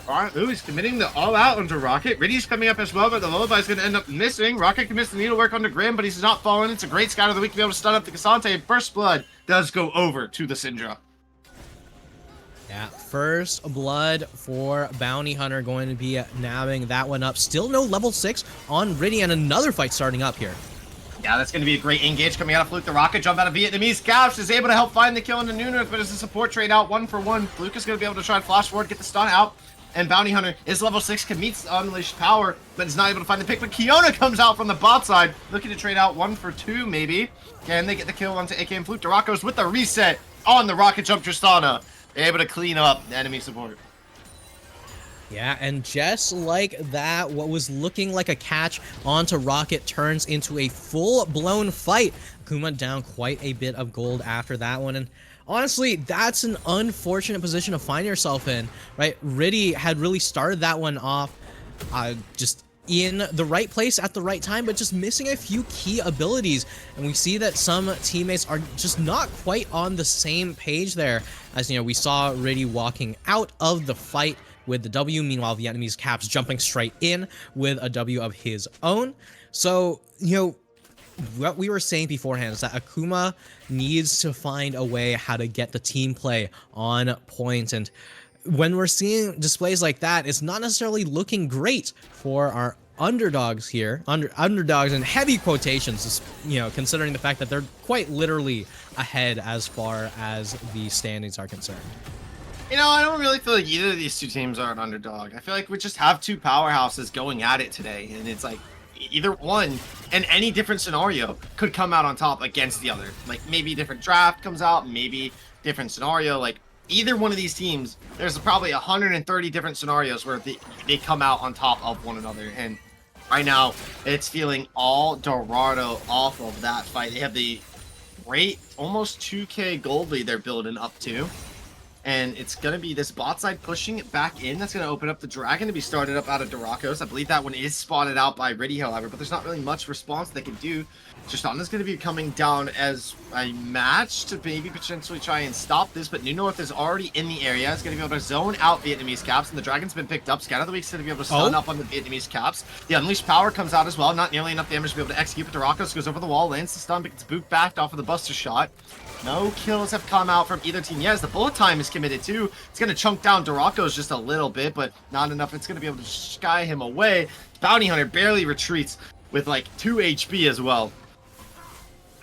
Alright, ooh, he's committing the all-out onto Rocket. Riddy's coming up as well, but the Lullaby's going to end up missing. Rocket commits the needlework onto Grim, but he's not falling. It's a great scout of the week to be able to stun up the Cassante, and First Blood does go over to the Syndra. Yeah, First Blood for Bounty Hunter going to be nabbing that one up. Still no level 6 on Riddy, and another fight starting up here. Yeah, that's going to be a great engage coming out of Fluke. The Rocket jump out of Vietnamese. Couch is able to help find the kill on the Nunez, but it's a support trade out 1-for-1. Fluke is going to be able to try and flash forward, get the stun out. And Bounty Hunter is level 6, can meet Unleashed Power, but is not able to find the pick. But Kiona comes out from the bot side, looking to trade out 1-for-2, maybe. Can they get the kill onto AK and Fluke? Duraco's with the reset on the Rocket Jump Tristana. Able to clean up the enemy support. Yeah, and just like that, what was looking like a catch onto Rocket turns into a full-blown fight. Akuma down quite a bit of gold after that one, and honestly, that's an unfortunate position to find yourself in, right? Riddy had really started that one off just in the right place at the right time, but just missing a few key abilities. And we see that some teammates are just not quite on the same page there. As you know, we saw Riddy walking out of the fight with the W. Meanwhile, Vietnamese Caps jumping straight in with a W of his own. So, you know, what we were saying beforehand is that Akuma needs to find a way how to get the team play on point. And when we're seeing displays like that, it's not necessarily looking great for our underdogs here. Underdogs in heavy quotations, you know, considering the fact that they're quite literally ahead as far as the standings are concerned. You know, I don't really feel like either of these two teams are an underdog. I feel like we just have two powerhouses going at it today, and it's like either one in any different scenario could come out on top against the other. Like maybe different draft comes out, maybe different scenario. Like either one of these teams, there's probably 130 different scenarios where they come out on top of one another. And right now, it's feeling all Dorado off of that fight. They have the great almost 2k gold lead they're building up to. And it's going to be this bot side pushing it back in. That's going to open up the dragon to be started up out of Dorakos. I believe that one is spotted out by Riddy, however, but there's not really much response they can do. Tristana's going to be coming down as a match to maybe potentially try and stop this, but New North is already in the area. It's going to be able to zone out Vietnamese caps, and the dragon's been picked up. Scout of the Week's going to be able to stun up on the Vietnamese caps. The Unleashed Power comes out as well. Not nearly enough damage to be able to execute, but Dorakos goes over the wall, lands the stun, but gets boot backed off of the Buster Shot. No kills have come out from either team yet. As the bullet time is committed too. It's going to chunk down Dorakos just a little bit, but not enough. It's going to be able to sky him away. Bounty Hunter barely retreats with like 2 HP as well.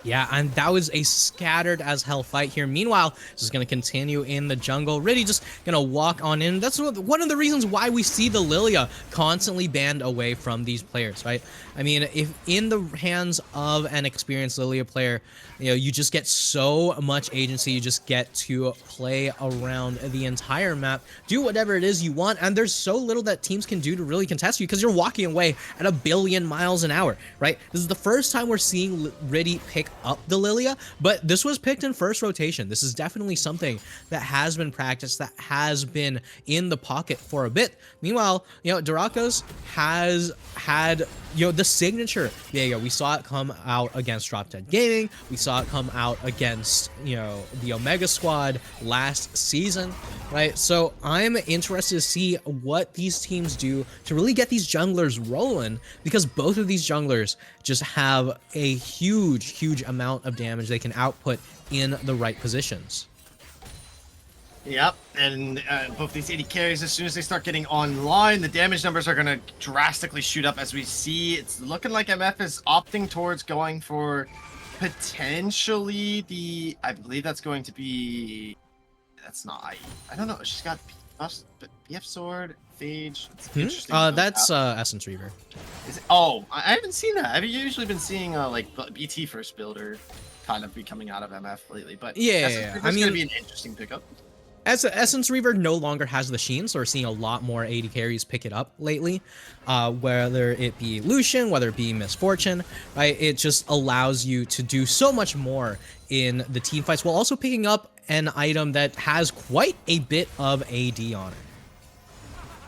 Yeah, and that was a scattered as hell fight here. Meanwhile, this is going to continue in the jungle. Really just going to walk on in. That's one of the reasons why we see the Lilia constantly banned away from these players, right? I mean, if in the hands of an experienced Lilia player, you know, you just get so much agency. You just get to play around the entire map, do whatever it is you want, and there's so little that teams can do to really contest you because you're walking away at 1 billion miles an hour, right? This is the first time we're seeing Riddy pick up the Lilia, but this was picked in first rotation. This is definitely something that has been practiced, that has been in the pocket for a bit. Meanwhile, you know, Dorakos has had, you know, the signature. Yeah, we saw it come out against Drop Dead Gaming. We saw it come out against, you know, the Omega Squad last season, right? So I'm interested to see what these teams do to really get these junglers rolling, because both of these junglers just have a huge amount of damage they can output in the right positions. Yep, and both these 80 carries, as soon as they start getting online, the damage numbers are going to drastically shoot up. As we see, it's looking like MF is opting towards going for potentially the, I believe that's going to be, that's not, I don't know, she's got BF Sword, Phage. It's interesting. That's Essence Reaver. Is it? Oh, I haven't seen that. I've usually been seeing like BT first builder kind of be coming out of MF lately, but yeah, I mean, going to be an interesting pickup. As Essence Reaver no longer has the Sheen, so we're seeing a lot more 80 carries pick it up lately. Whether it be Lucian, whether it be Misfortune, right? It just allows you to do so much more in the team fights while also picking up an item that has quite a bit of AD on it.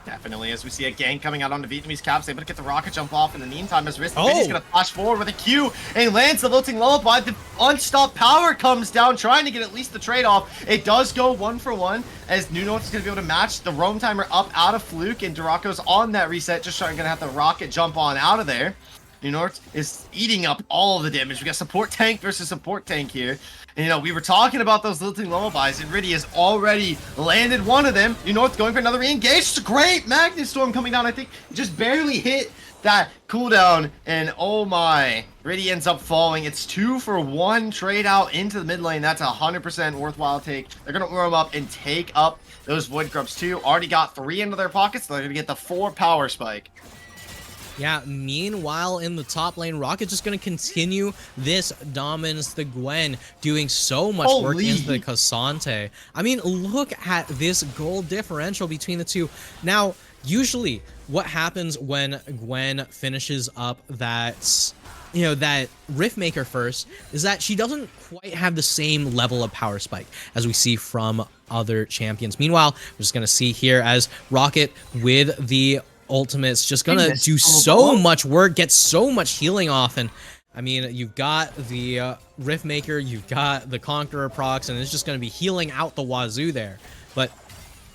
Definitely, as we see a gank coming out on the Vietnamese caps, able to get the rocket jump off in the meantime as Wrist is going to flash forward with a Q and lands the Lilting Lullaby. The unstopped power comes down, trying to get at least the trade-off. It does go 1-for-1 as New North is going to be able to match the roam timer up out of Fluke, and Dorako's on that reset, just trying to have the rocket jump on out of there. New North is eating up all of the damage. We got support tank versus support tank here. And, you know, we were talking about those Lilting Lullabies, and Riddy has already landed one of them. New North going for another re-engage. It's a great Magnet Storm coming down. I think just barely hit that cooldown, and oh my, Riddy ends up falling. It's 2-for-1 trade out into the mid lane. That's 100% worthwhile take. They're going to warm up and take up those Void Grubs too. Already got 3 into their pockets. They're going to get the 4 power spike. Yeah, meanwhile in the top lane, Rocket's just going to continue this dominance. The Gwen doing so much work into the Cassante. I mean, look at this gold differential between the two. Now, usually what happens when Gwen finishes up that, you know, that Riftmaker first is that she doesn't quite have the same level of power spike as we see from other champions. Meanwhile, we're just going to see here as Rocket with the ultimate's just gonna do so much work, get so much healing off. And I mean, you've got the Riftmaker, you've got the Conqueror procs, and it's just gonna be healing out the wazoo there. But,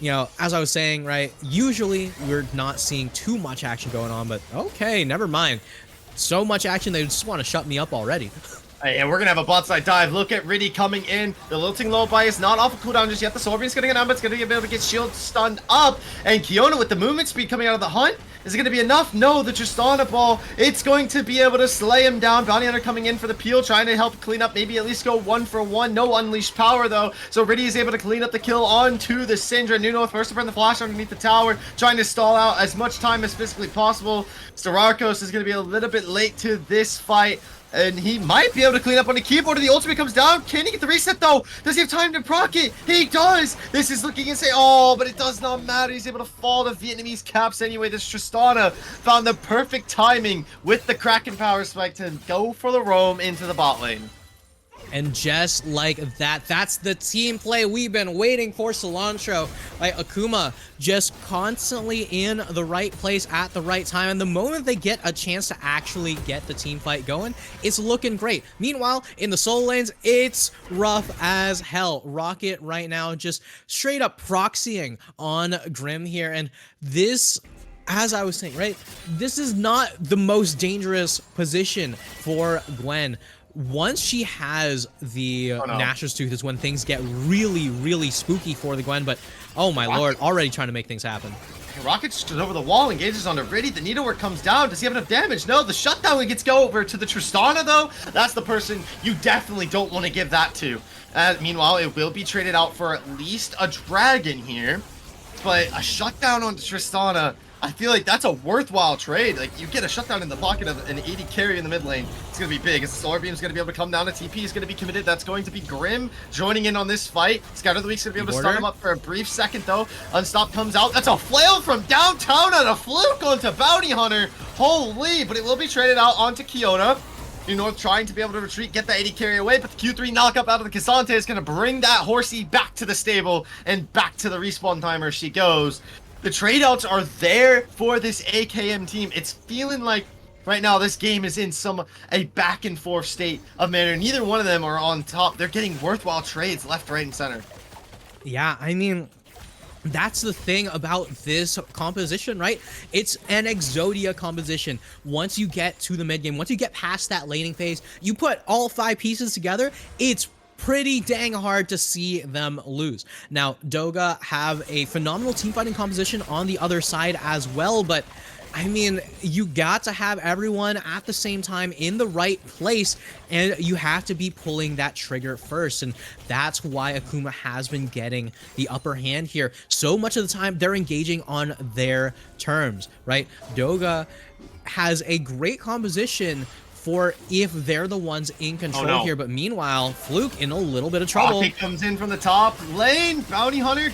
you know, as I was saying, right, usually we're not seeing too much action going on, but okay, never mind. so much action they just want to shut me up already. Hey, and we're gonna have a bot side dive. Look at Riddy coming in. The lilting low buy is not off of cooldown just yet. The Solarbeam's gonna get out, but it's gonna be able to get shield stunned up. And Kiona with the movement speed coming out of the hunt. Is it gonna be enough? No, the Tristana ball. It's going to be able to slay him down. Bounty Hunter coming in for the peel, trying to help clean up, maybe at least go 1-for-1. No unleashed power though. So Riddy is able to clean up the kill onto the Syndra. Nuno first to burn the flash underneath the tower, trying to stall out as much time as physically possible. Starakos is gonna be a little bit late to this fight. And he might be able to clean up on the keyboard, and the ultimate comes down. Can he get the reset, though? Does he have time to proc it? He does! This is looking insane. Oh, but it does not matter. He's able to fall to Vietnamese caps anyway. This Tristana found the perfect timing with the Kraken power spike to go for the roam into the bot lane. And just like that, that's the team play we've been waiting for. Cilantro, like Akuma, just constantly in the right place at the right time. And the moment they get a chance to actually get the team fight going, it's looking great. Meanwhile, in the solo lanes, it's rough as hell. Rocket right now just straight up proxying on Grim here. And this, as I was saying, right, this is not the most dangerous position for Gwen. Once she has the Nashor's Tooth is when things get really, really spooky for the Gwen, but oh my lord, already trying to make things happen. Rocket stood over the wall, engages onto Riddy. The needlework comes down. Does he have enough damage? No, the shutdown gets go over to the Tristana, though. That's the person you definitely don't want to give that to. Meanwhile, it will be traded out for at least a dragon here. But a shutdown on Tristana, I feel like that's a worthwhile trade. Like, you get a shutdown in the pocket of an 80 carry in the mid lane. It's going to be big. As the Solar Beam is going to be able to come down. A TP is going to be committed. That's going to be Grim joining in on this fight. Scatter of the Week's going to be able to start him up for a brief second, though. Unstop comes out. That's a flail from downtown on a fluke onto Bounty Hunter. Holy, but it will be traded out onto Kiona. North trying to be able to retreat, get the 80 carry away, but the Q3 knockup out of the Cassante is going to bring that horsey back to the stable, and back to the respawn timer she goes. The trade outs are there for this AKM team. It's feeling like right now this game is in a back and forth state of manner. Neither one of them are on top. They're getting worthwhile trades left, right, and center. Yeah, I mean, that's the thing about this composition, right? It's an Exodia composition. Once you get to the mid game, once you get past that laning phase, you put all 5 pieces together, it's pretty dang hard to see them lose. Now, Doga have a phenomenal team fighting composition on the other side as well, but I mean, you got to have everyone at the same time in the right place, and you have to be pulling that trigger first, and that's why Akuma has been getting the upper hand here. So much of the time, they're engaging on their terms, right? Doga has a great composition for if they're the ones in control here, but meanwhile, Fluke in a little bit of trouble. Rocket comes in from the top lane. Bounty Hunter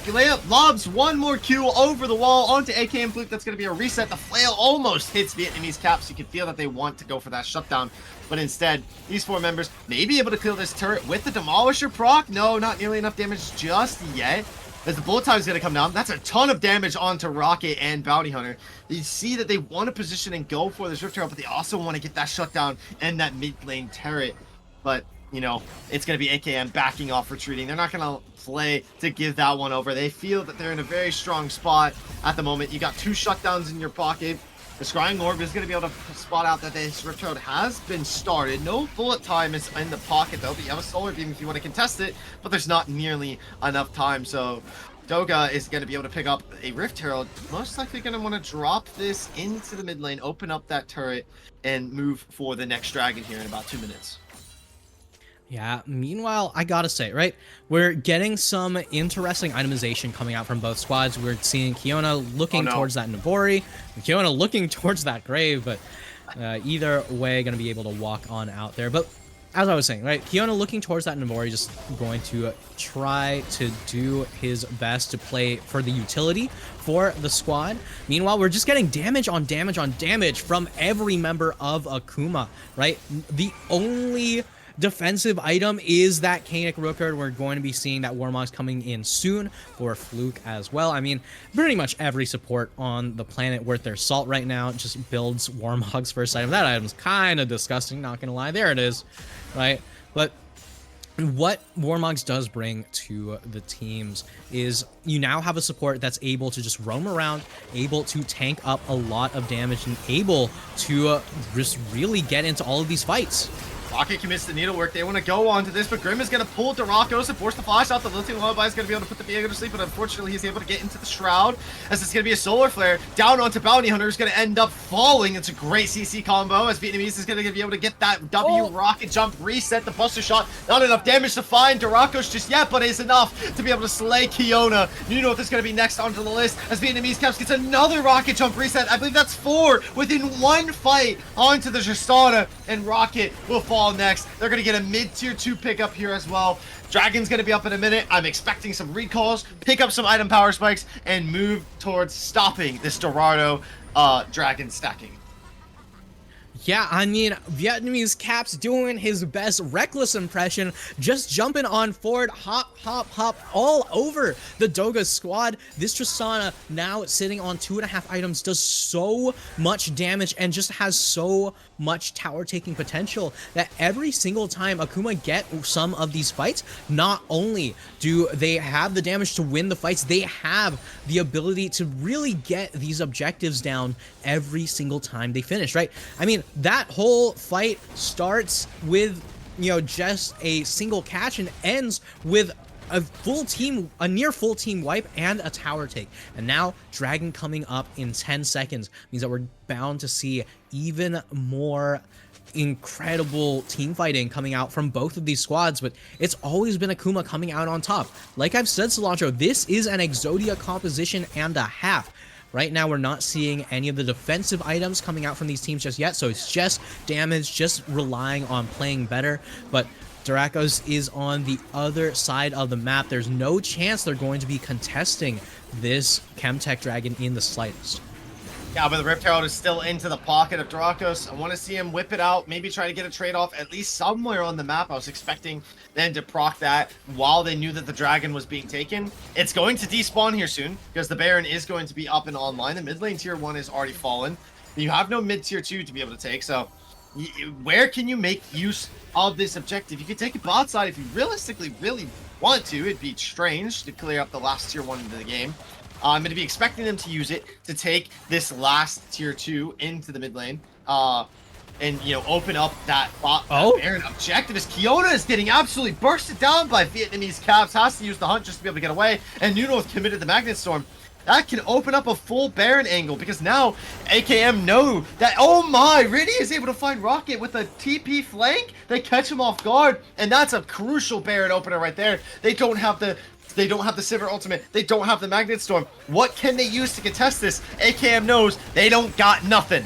lobs one more Q over the wall onto AKM Fluke. That's going to be a reset. The flail almost hits Vietnamese caps. You can feel that they want to go for that shutdown, but instead, these 4 members may be able to kill this turret with the Demolisher proc. No, not nearly enough damage just yet. As the bullet time is going to come down, that's a ton of damage onto Rocket and Bounty Hunter. You see that they want to position and go for this Rift Herald, but they also want to get that shutdown and that mid lane turret. But, you know, it's going to be AKM backing off, retreating. They're not going to play to give that one over. They feel that they're in a very strong spot at the moment. You got 2 shutdowns in your pocket. The Scrying Orb is going to be able to spot out that this Rift Herald has been started. No bullet time is in the pocket, though, but you have a Solar Beam if you want to contest it, but there's not nearly enough time, so Doga is going to be able to pick up a Rift Herald. Most likely going to want to drop this into the mid lane, open up that turret, and move for the next dragon here in about 2 minutes. Yeah, meanwhile, I gotta say, right, we're getting some interesting itemization coming out from both squads. We're seeing Kiona looking towards that Nabori, Kiona looking towards that Grave, but either way, gonna be able to walk on out there. But as I was saying, right, Kiona looking towards that Nabori, just going to try to do his best to play for the utility for the squad. Meanwhile, we're just getting damage on damage on damage from every member of Akuma, right? The only defensive item is that Kainic Rookard. We're going to be seeing that Warmogs coming in soon for Fluke as well. I mean, pretty much every support on the planet worth their salt right now just builds Warmogs first item. That item's kind of disgusting, not gonna lie. There it is, right? But what Warmogs does bring to the teams is you now have a support that's able to just roam around, able to tank up a lot of damage, and able to just really get into all of these fights. Rocket commits the needlework. They want to go on to this, but Grim is going to pull Dorado and force the flash out. The Lilting Lullaby is going to be able to put the Viego to sleep, but unfortunately he's able to get into the Shroud, as it's going to be a Solar Flare down onto Bounty Hunter, who's going to end up falling. It's a great CC combo, as Vietnamese is going to be able to get that W rocket jump, reset the Buster Shot. Not enough damage to find Dorakos just yet, but it's enough to be able to slay Kiona. You know what's going to be next onto the list, as Vietnamese Caps gets another rocket jump reset. I believe that's 4 within one fight onto the Tristana, and Rocket will fall next. They're going to get a mid-tier 2 pickup here as well. Dragon's going to be up in a minute. I'm expecting some recalls, pick up some item power spikes, and move towards stopping this Dorado Dragon stacking. Yeah, I mean, Vietnamese Caps doing his best reckless impression, just jumping on forward, hop, hop, hop, all over the Doga squad. This Tristana now sitting on 2.5 items does so much damage and just has so much tower taking potential that every single time Akuma get some of these fights, not only do they have the damage to win the fights, they have the ability to really get these objectives down every single time they finish, right? I mean, that whole fight starts with, you know, just a single catch and ends with a near full team wipe and a tower take. And now Dragon coming up in 10 seconds means that we're bound to see even more incredible team fighting coming out from both of these squads, but it's always been Akuma coming out on top. Like I've said, Cilantro, this is an Exodia composition and a half. Right now, we're not seeing any of the defensive items coming out from these teams just yet, so it's just damage, just relying on playing better. But Dorakos is on the other side of the map. There's no chance they're going to be contesting this Chemtech Dragon in the slightest. Yeah, but the Rift Herald is still into the pocket of Dorakos. I want to see him whip it out, maybe try to get a trade-off at least somewhere on the map. I was expecting them to proc that while they knew that the Dragon was being taken. It's going to despawn here soon, because the Baron is going to be up and online. The mid lane tier 1 is already fallen. You have no mid tier 2 to be able to take, so where can you make use of this objective? You could take it bot side if you realistically really want to. It'd be strange to clear up the last tier 1 into the game. I'm going to be expecting them to use it to take this last tier 2 into the mid lane, and, you know, open up that bot Baron objective, as Kiona is getting absolutely bursted down by Vietnamese Caps, has to use the hunt just to be able to get away, and Nuno committed the Magnet Storm. That can open up a full Baron angle, because now AKM know that, oh my, Riddy is able to find Rocket with a TP flank. They catch him off guard, and that's a crucial Baron opener right there. They don't have the Sivir ultimate. They don't have the Magnet Storm. What can they use to contest this? AKM knows they don't got nothing.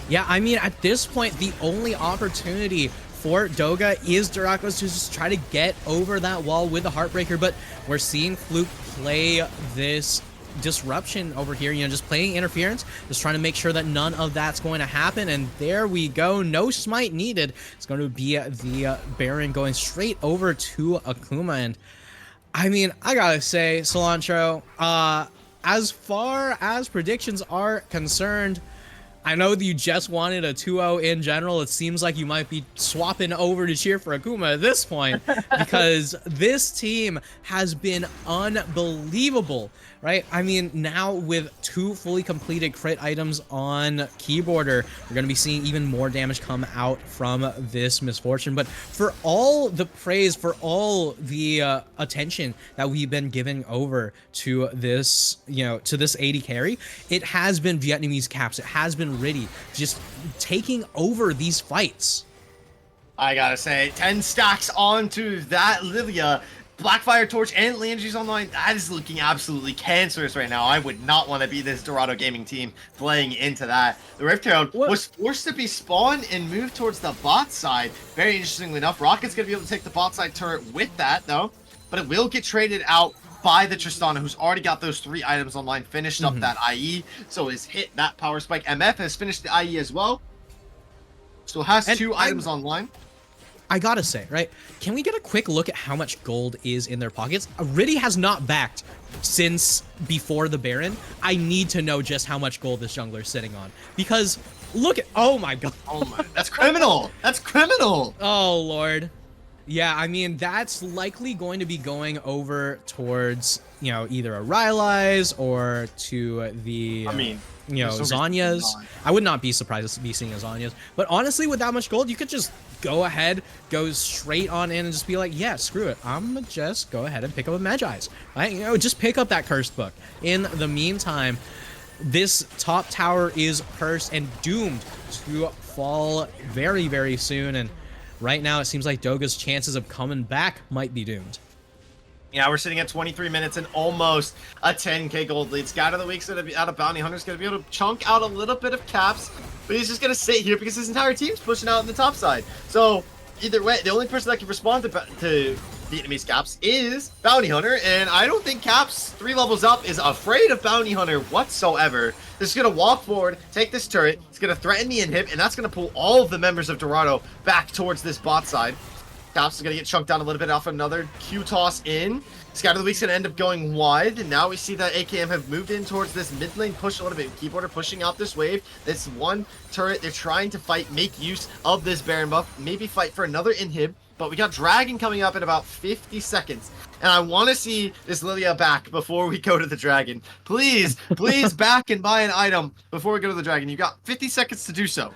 Yeah, I mean, at this point, the only opportunity for Doga is Dorakos to just try to get over that wall with the Heartbreaker, but we're seeing Fluke play this disruption over here, you know, just playing interference, just trying to make sure that none of that's going to happen, and there we go. No smite needed. It's going to be the Baron going straight over to Akuma, and I mean, I gotta say, Cilantro, as far as predictions are concerned, I know that you just wanted a 2-0 in general. It seems like you might be swapping over to cheer for Akuma at this point, because this team has been unbelievable, right? I mean, now with 2 fully completed crit items on Keyboarder, we're going to be seeing even more damage come out from this Misfortune. But for all the praise, for all the attention that we've been giving over to this, you know, to this AD carry, it has been Vietnamese Caps. It has been Riddy just taking over these fights. I gotta say, 10 stacks onto that Lilia. Blackfire Torch and Landry's online. That is looking absolutely cancerous right now. I would not want to be this Dorado gaming team playing into that. The Rift Herald was forced to be spawned and moved towards the bot side. Very interestingly enough, Rocket's going to be able to take the bot side turret with that, though. But it will get traded out by the Tristana, who's already got those 3 items online, finished up that IE, so has hit that power spike. MF has finished the IE as well, so has 2 items online. I gotta say, right, can we get a quick look at how much gold is in their pockets? Riddy has not backed since before the Baron. I need to know just how much gold this jungler is sitting on, because look at, oh my god. Oh my, that's criminal. That's criminal. Oh lord. Yeah, I mean, that's likely going to be going over towards, either a Rylai's or to the, I mean, Zanya's. I would not be surprised to be seeing a Zanya's. But honestly, with that much gold, you could just go ahead, go straight on in and just be like, yeah, screw it. I'm gonna just go ahead and pick up a Magi's, right? Just pick up that cursed book. In the meantime, this top tower is cursed and doomed to fall very, very soon. And right now, it seems like Doga's chances of coming back might be doomed. Yeah, we're sitting at 23 minutes and almost a 10k gold lead. Scout of the Week's going to be out of Bounty Hunter's going to be able to chunk out a little bit of caps, but he's just going to sit here because his entire team's pushing out on the top side. So either way, the only person that can respond to Vietnamese Caps is Bounty Hunter, and I don't think Caps 3 levels up is afraid of Bounty Hunter whatsoever. This is going to walk forward, take this turret, it's going to threaten the inhib, and that's going to pull all of the members of Dorado back towards this bot side. Caps is going to get chunked down a little bit off another Q toss in. Scout of the Week's going to end up going wide, and now we see that AKM have moved in towards this mid lane push a little bit. Keyboarder pushing out this wave. This one turret, they're trying to fight, make use of this Baron buff, maybe fight for another inhib, but we got Dragon coming up in about 50 seconds. And I want to see this Lilia back before we go to the Dragon. Please, please back and buy an item before we go to the Dragon. You got 50 seconds to do so.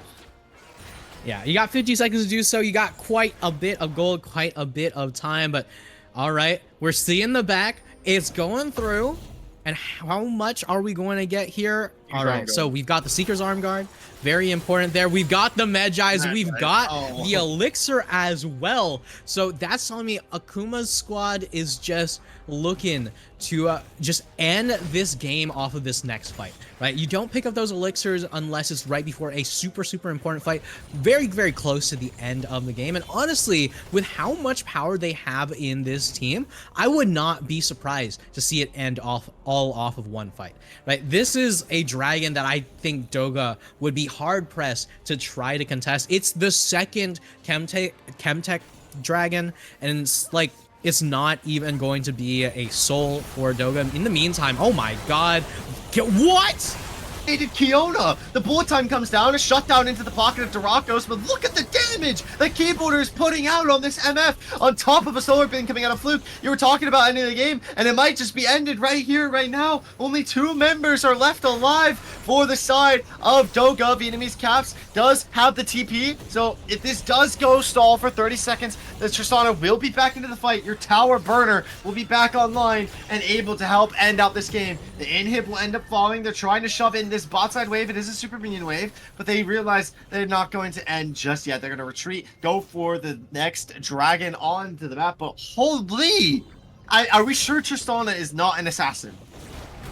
Yeah, you got 50 seconds to do so. You got quite a bit of gold, quite a bit of time, but all right, we're seeing the back. It's going through. And how much are we going to get here? All right, so we've got the Seeker's Arm Guard. Very important there. We've got the Magi's. We've got the Elixir as well. So that's telling me Akuma's squad is just looking to just end this game off of this next fight, right? You don't pick up those Elixirs unless it's right before a super, super important fight. Very, very close to the end of the game. And honestly, with how much power they have in this team, I would not be surprised to see it end all off of one fight, right? This is a dragon that I think Doga would be hard-pressed to try to contest. It's the second Chemtech dragon, and it's like, it's not even going to be a soul for Doga. In the meantime, oh my god, what? They did Kiona. The bullet time comes down, a shutdown into the pocket of Dorakos, but look at the damage that Keyboarder is putting out on this MF on top of a solar beam coming out of Fluke. You were talking about ending the game, and it might just be ended right here, right now. Only 2 members are left alive for the side of Doga. Vietnamese Caps does have the TP, so if this does go stall for 30 seconds, the Tristana will be back into the fight. Your tower burner will be back online and able to help end out this game. The inhib will end up falling. They're trying to shove in this bot side wave. It is a super minion wave, but they realize they're not going to end just yet. They're going to retreat, go for the next dragon onto the map. But holy, are we sure Tristana is not an assassin?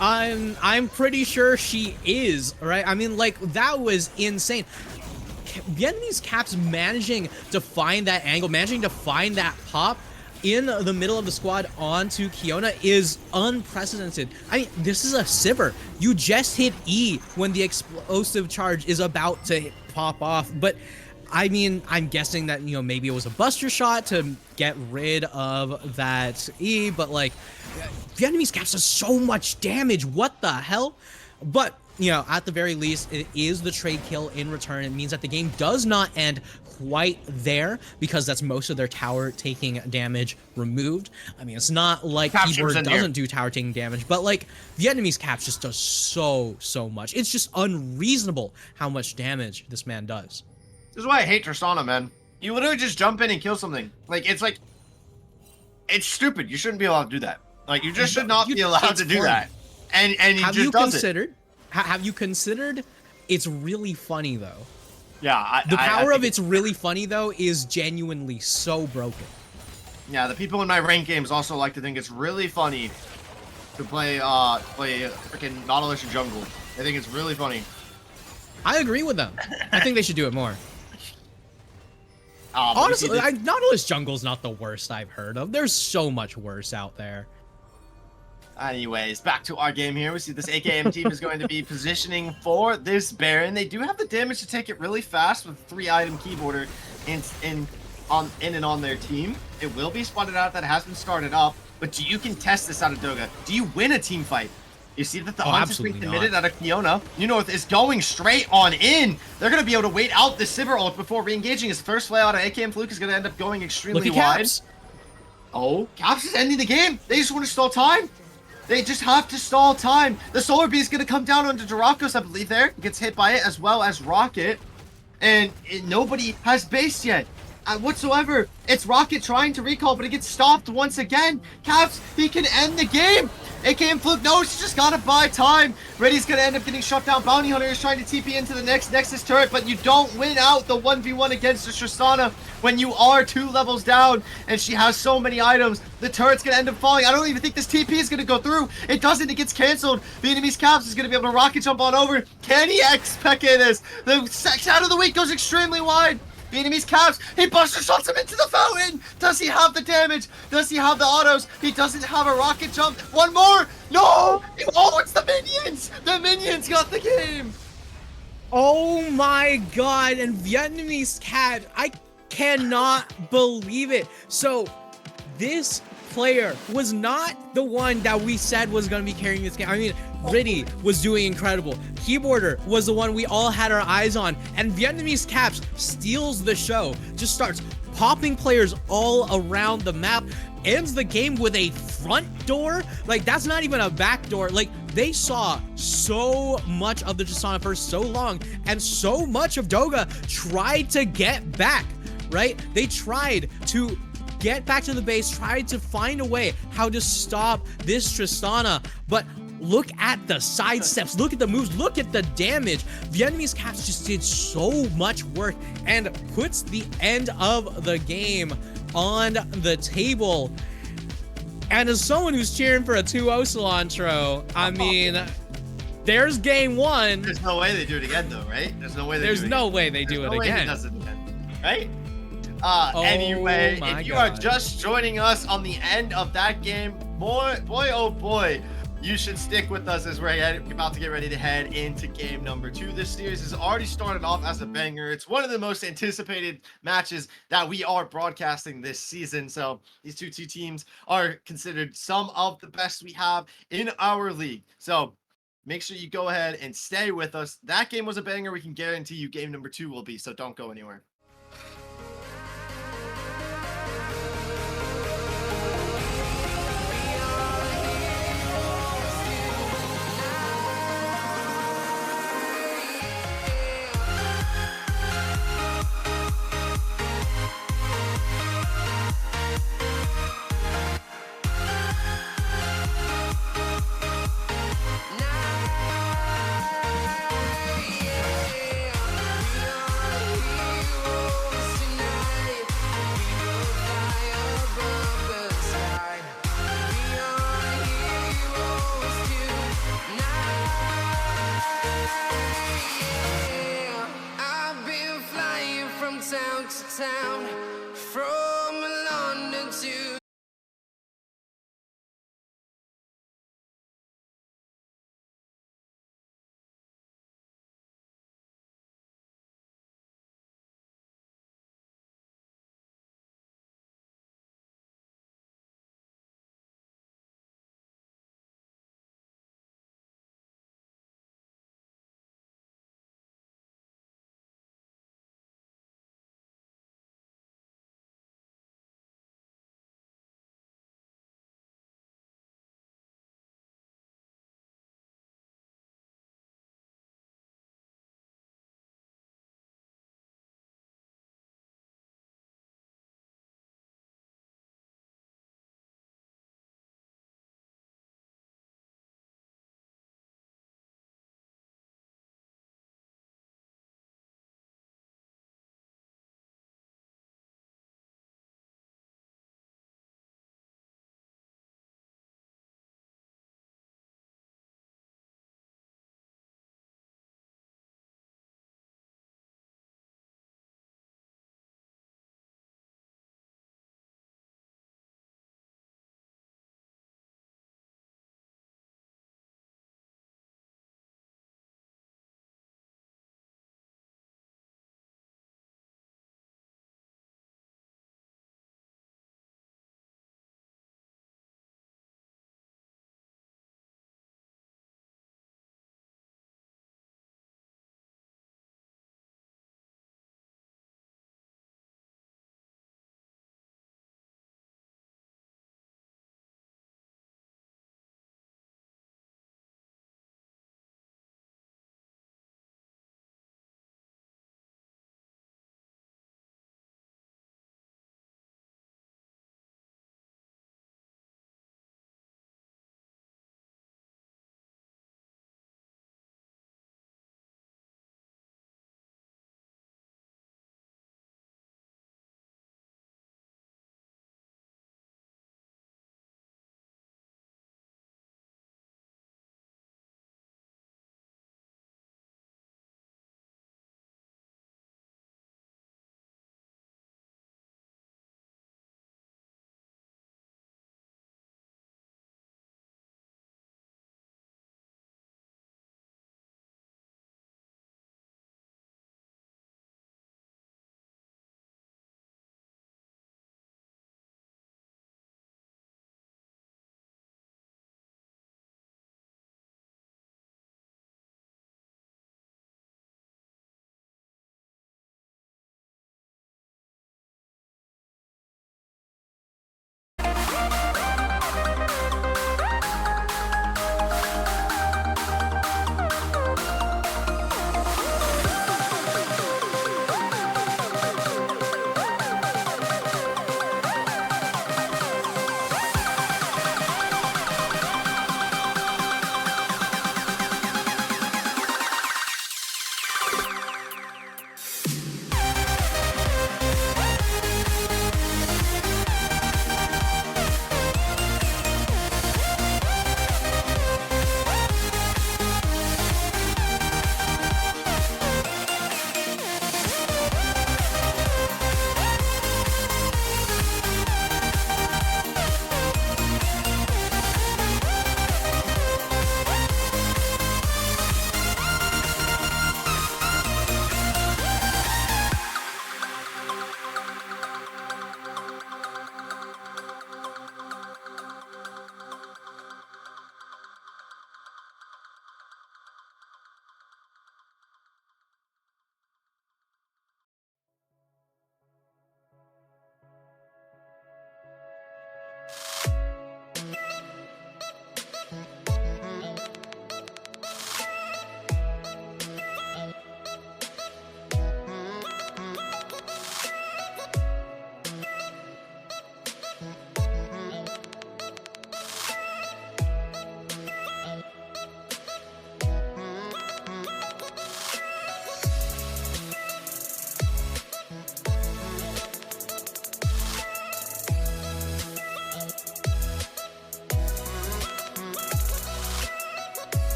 I'm pretty sure she is, right? I mean, like, that was insane. Vietnamese Caps managing to find that angle, managing to find that pop in the middle of the squad onto Kiona is unprecedented. I mean, this is a Sivir. You just hit E when the explosive charge is about to pop off, but I mean, I'm guessing that, maybe it was a buster shot to get rid of that E, but like, Vietnamese Caps does so much damage. What the hell? But, at the very least, it is the trade kill in return. It means that the game does not end quite there because that's most of their tower taking damage removed. I mean, it's not like Keyboard doesn't do tower taking damage, but like Vietnamese Caps just does so much. It's just unreasonable how much damage this man does. This is why I hate Tristana, man. You literally just jump in and kill something. It's stupid. You shouldn't be allowed to do that. Like, you just should not be allowed to do that. And he just does it. Have you considered it's really funny though? Yeah, the power of it's really funny though is genuinely so broken. Yeah, the people in my ranked games also like to think it's really funny to play freaking Nautilus and Jungle. I think it's really funny. I agree with them. I think they should do it more. Oh, honestly, Nautilus Jungle's not the worst I've heard of. There's so much worse out there. Anyways, back to our game here. We see this AKM team is going to be positioning for this Baron. They do have the damage to take it really fast with 3-item Keyboarder in and on their team. It will be spotted out that it has been started up, but do you contest this out of Doga? Do you win a team fight? You see that the Oh, hunt is being absolutely committed not. out of Kiona. New North is going straight on in. They're going to be able to wait out the Sivir ult before re-engaging. His first play out of AK and Fluke is going to end up going extremely Look at wide. Caps. Oh, Caps is ending the game. They just want to stall time. They just have to stall time. The Solar Beam is going to come down onto Durakos, I believe there. He gets hit by it as well as Rocket. And nobody has base yet. Whatsoever. It's Rocket trying to recall, but it gets stopped once again. Caps, he can end the game. AK and Fluke knows he's just gotta buy time. Reddy's gonna end up getting shut down. Bounty Hunter is trying to TP into the next Nexus turret, but you don't win out the 1v1 against the Tristana when you are 2 levels down and she has so many items. The turret's gonna end up falling. I don't even think this TP is gonna go through. It doesn't, it gets canceled. Vietnamese Caps is gonna be able to rocket jump on over. Can he XPK this? The Shadow of the Week goes extremely wide. Vietnamese Caps, he buster shots him into the fountain. Does he have the damage? Does he have the autos? He doesn't have a rocket jump. One more. No. Oh, it's the minions. The minions got the game. Oh my god, and Vietnamese Cat, I cannot believe it. So, this player was not the one that we said was going to be carrying this game. I mean, Riddy was doing incredible. Keyboarder was the one we all had our eyes on. And Vietnamese Caps steals the show. Just starts popping players all around the map. Ends the game with a front door. Like, that's not even a back door. Like, they saw so much of the Tristana for so long. And so much of Doga tried to get back, right? They tried to get back to the base, tried to find a way how to stop this Tristana, but look at the side steps, look at the moves, look at the damage. Vietnamese Caps just did so much work and puts the end of the game on the table. And as someone who's cheering for a 2-0 cilantro, I mean, there's game 1. There's no way they do it again, though, right? There's no way they There's do it no again. way they do There's it no way he again. does it again, right? Oh Anyway, my if you are God. just joining us on the end of that game, boy, oh boy, you should stick with us as we're about to get ready to head into game number 2. This series has already started off as a banger. It's one of the most anticipated matches that we are broadcasting this season. So these two teams are considered some of the best we have in our league. So make sure you go ahead and stay with us. That game was a banger. We can guarantee you game number 2 will be, so don't go anywhere.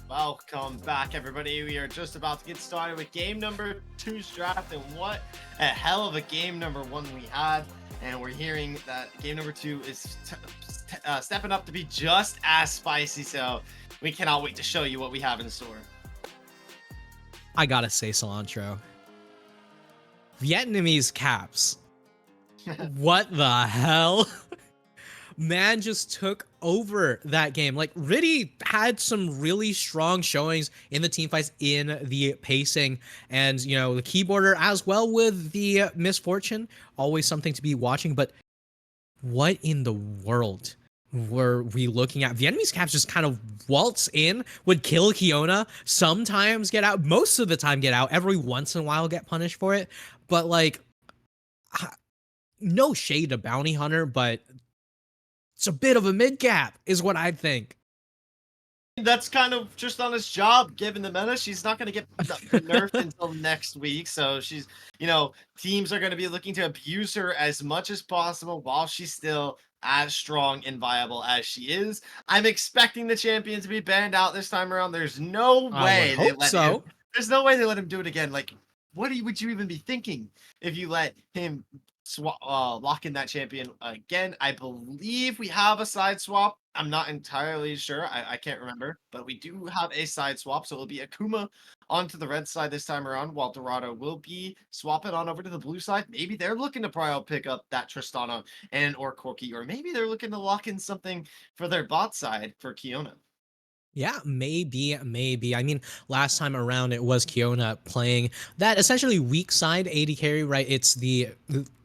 Welcome back, everybody. We are just about to get started with game number 2's draft, and what a hell of a game number 1 we had. And we're hearing that game number 2 is stepping up to be just as spicy, so we cannot wait to show you what we have in store. I gotta say, Cilantro. Vietnamese caps. What the hell? Man just took over that game. Like, Riddy had some really strong showings in the team fights, in the pacing, and, you know, the keyboarder as well with the misfortune. Always something to be watching, but what in the world were we looking at? Vietnamese caps just kind of waltz in, would kill Kiona, sometimes get out, most of the time get out, every once in a while get punished for it, but, like, no shade to Bounty Hunter, but it's a bit of a mid-cap, is what I think. That's kind of just on his job, given the meta. She's not going to get nerfed until next week. So she's, you know, teams are going to be looking to abuse her as much as possible while she's still as strong and viable as she is. I'm expecting the champion to be banned out this time around. There's no way they let him. There's no way they let him do it again. Like, would you even be thinking if you let him lock in that champion again? I believe we have a side swap. I'm not entirely sure. I can't remember, but we do have a side swap. So it'll be Akuma onto the red side this time around, while Dorado will be swapping on over to the blue side. Maybe they're looking to probably pick up that Tristana and or Corki, or maybe they're looking to lock in something for their bot side for Kiona. Yeah, maybe. I mean, last time around it was Kiona playing that essentially weak side AD carry, right? It's the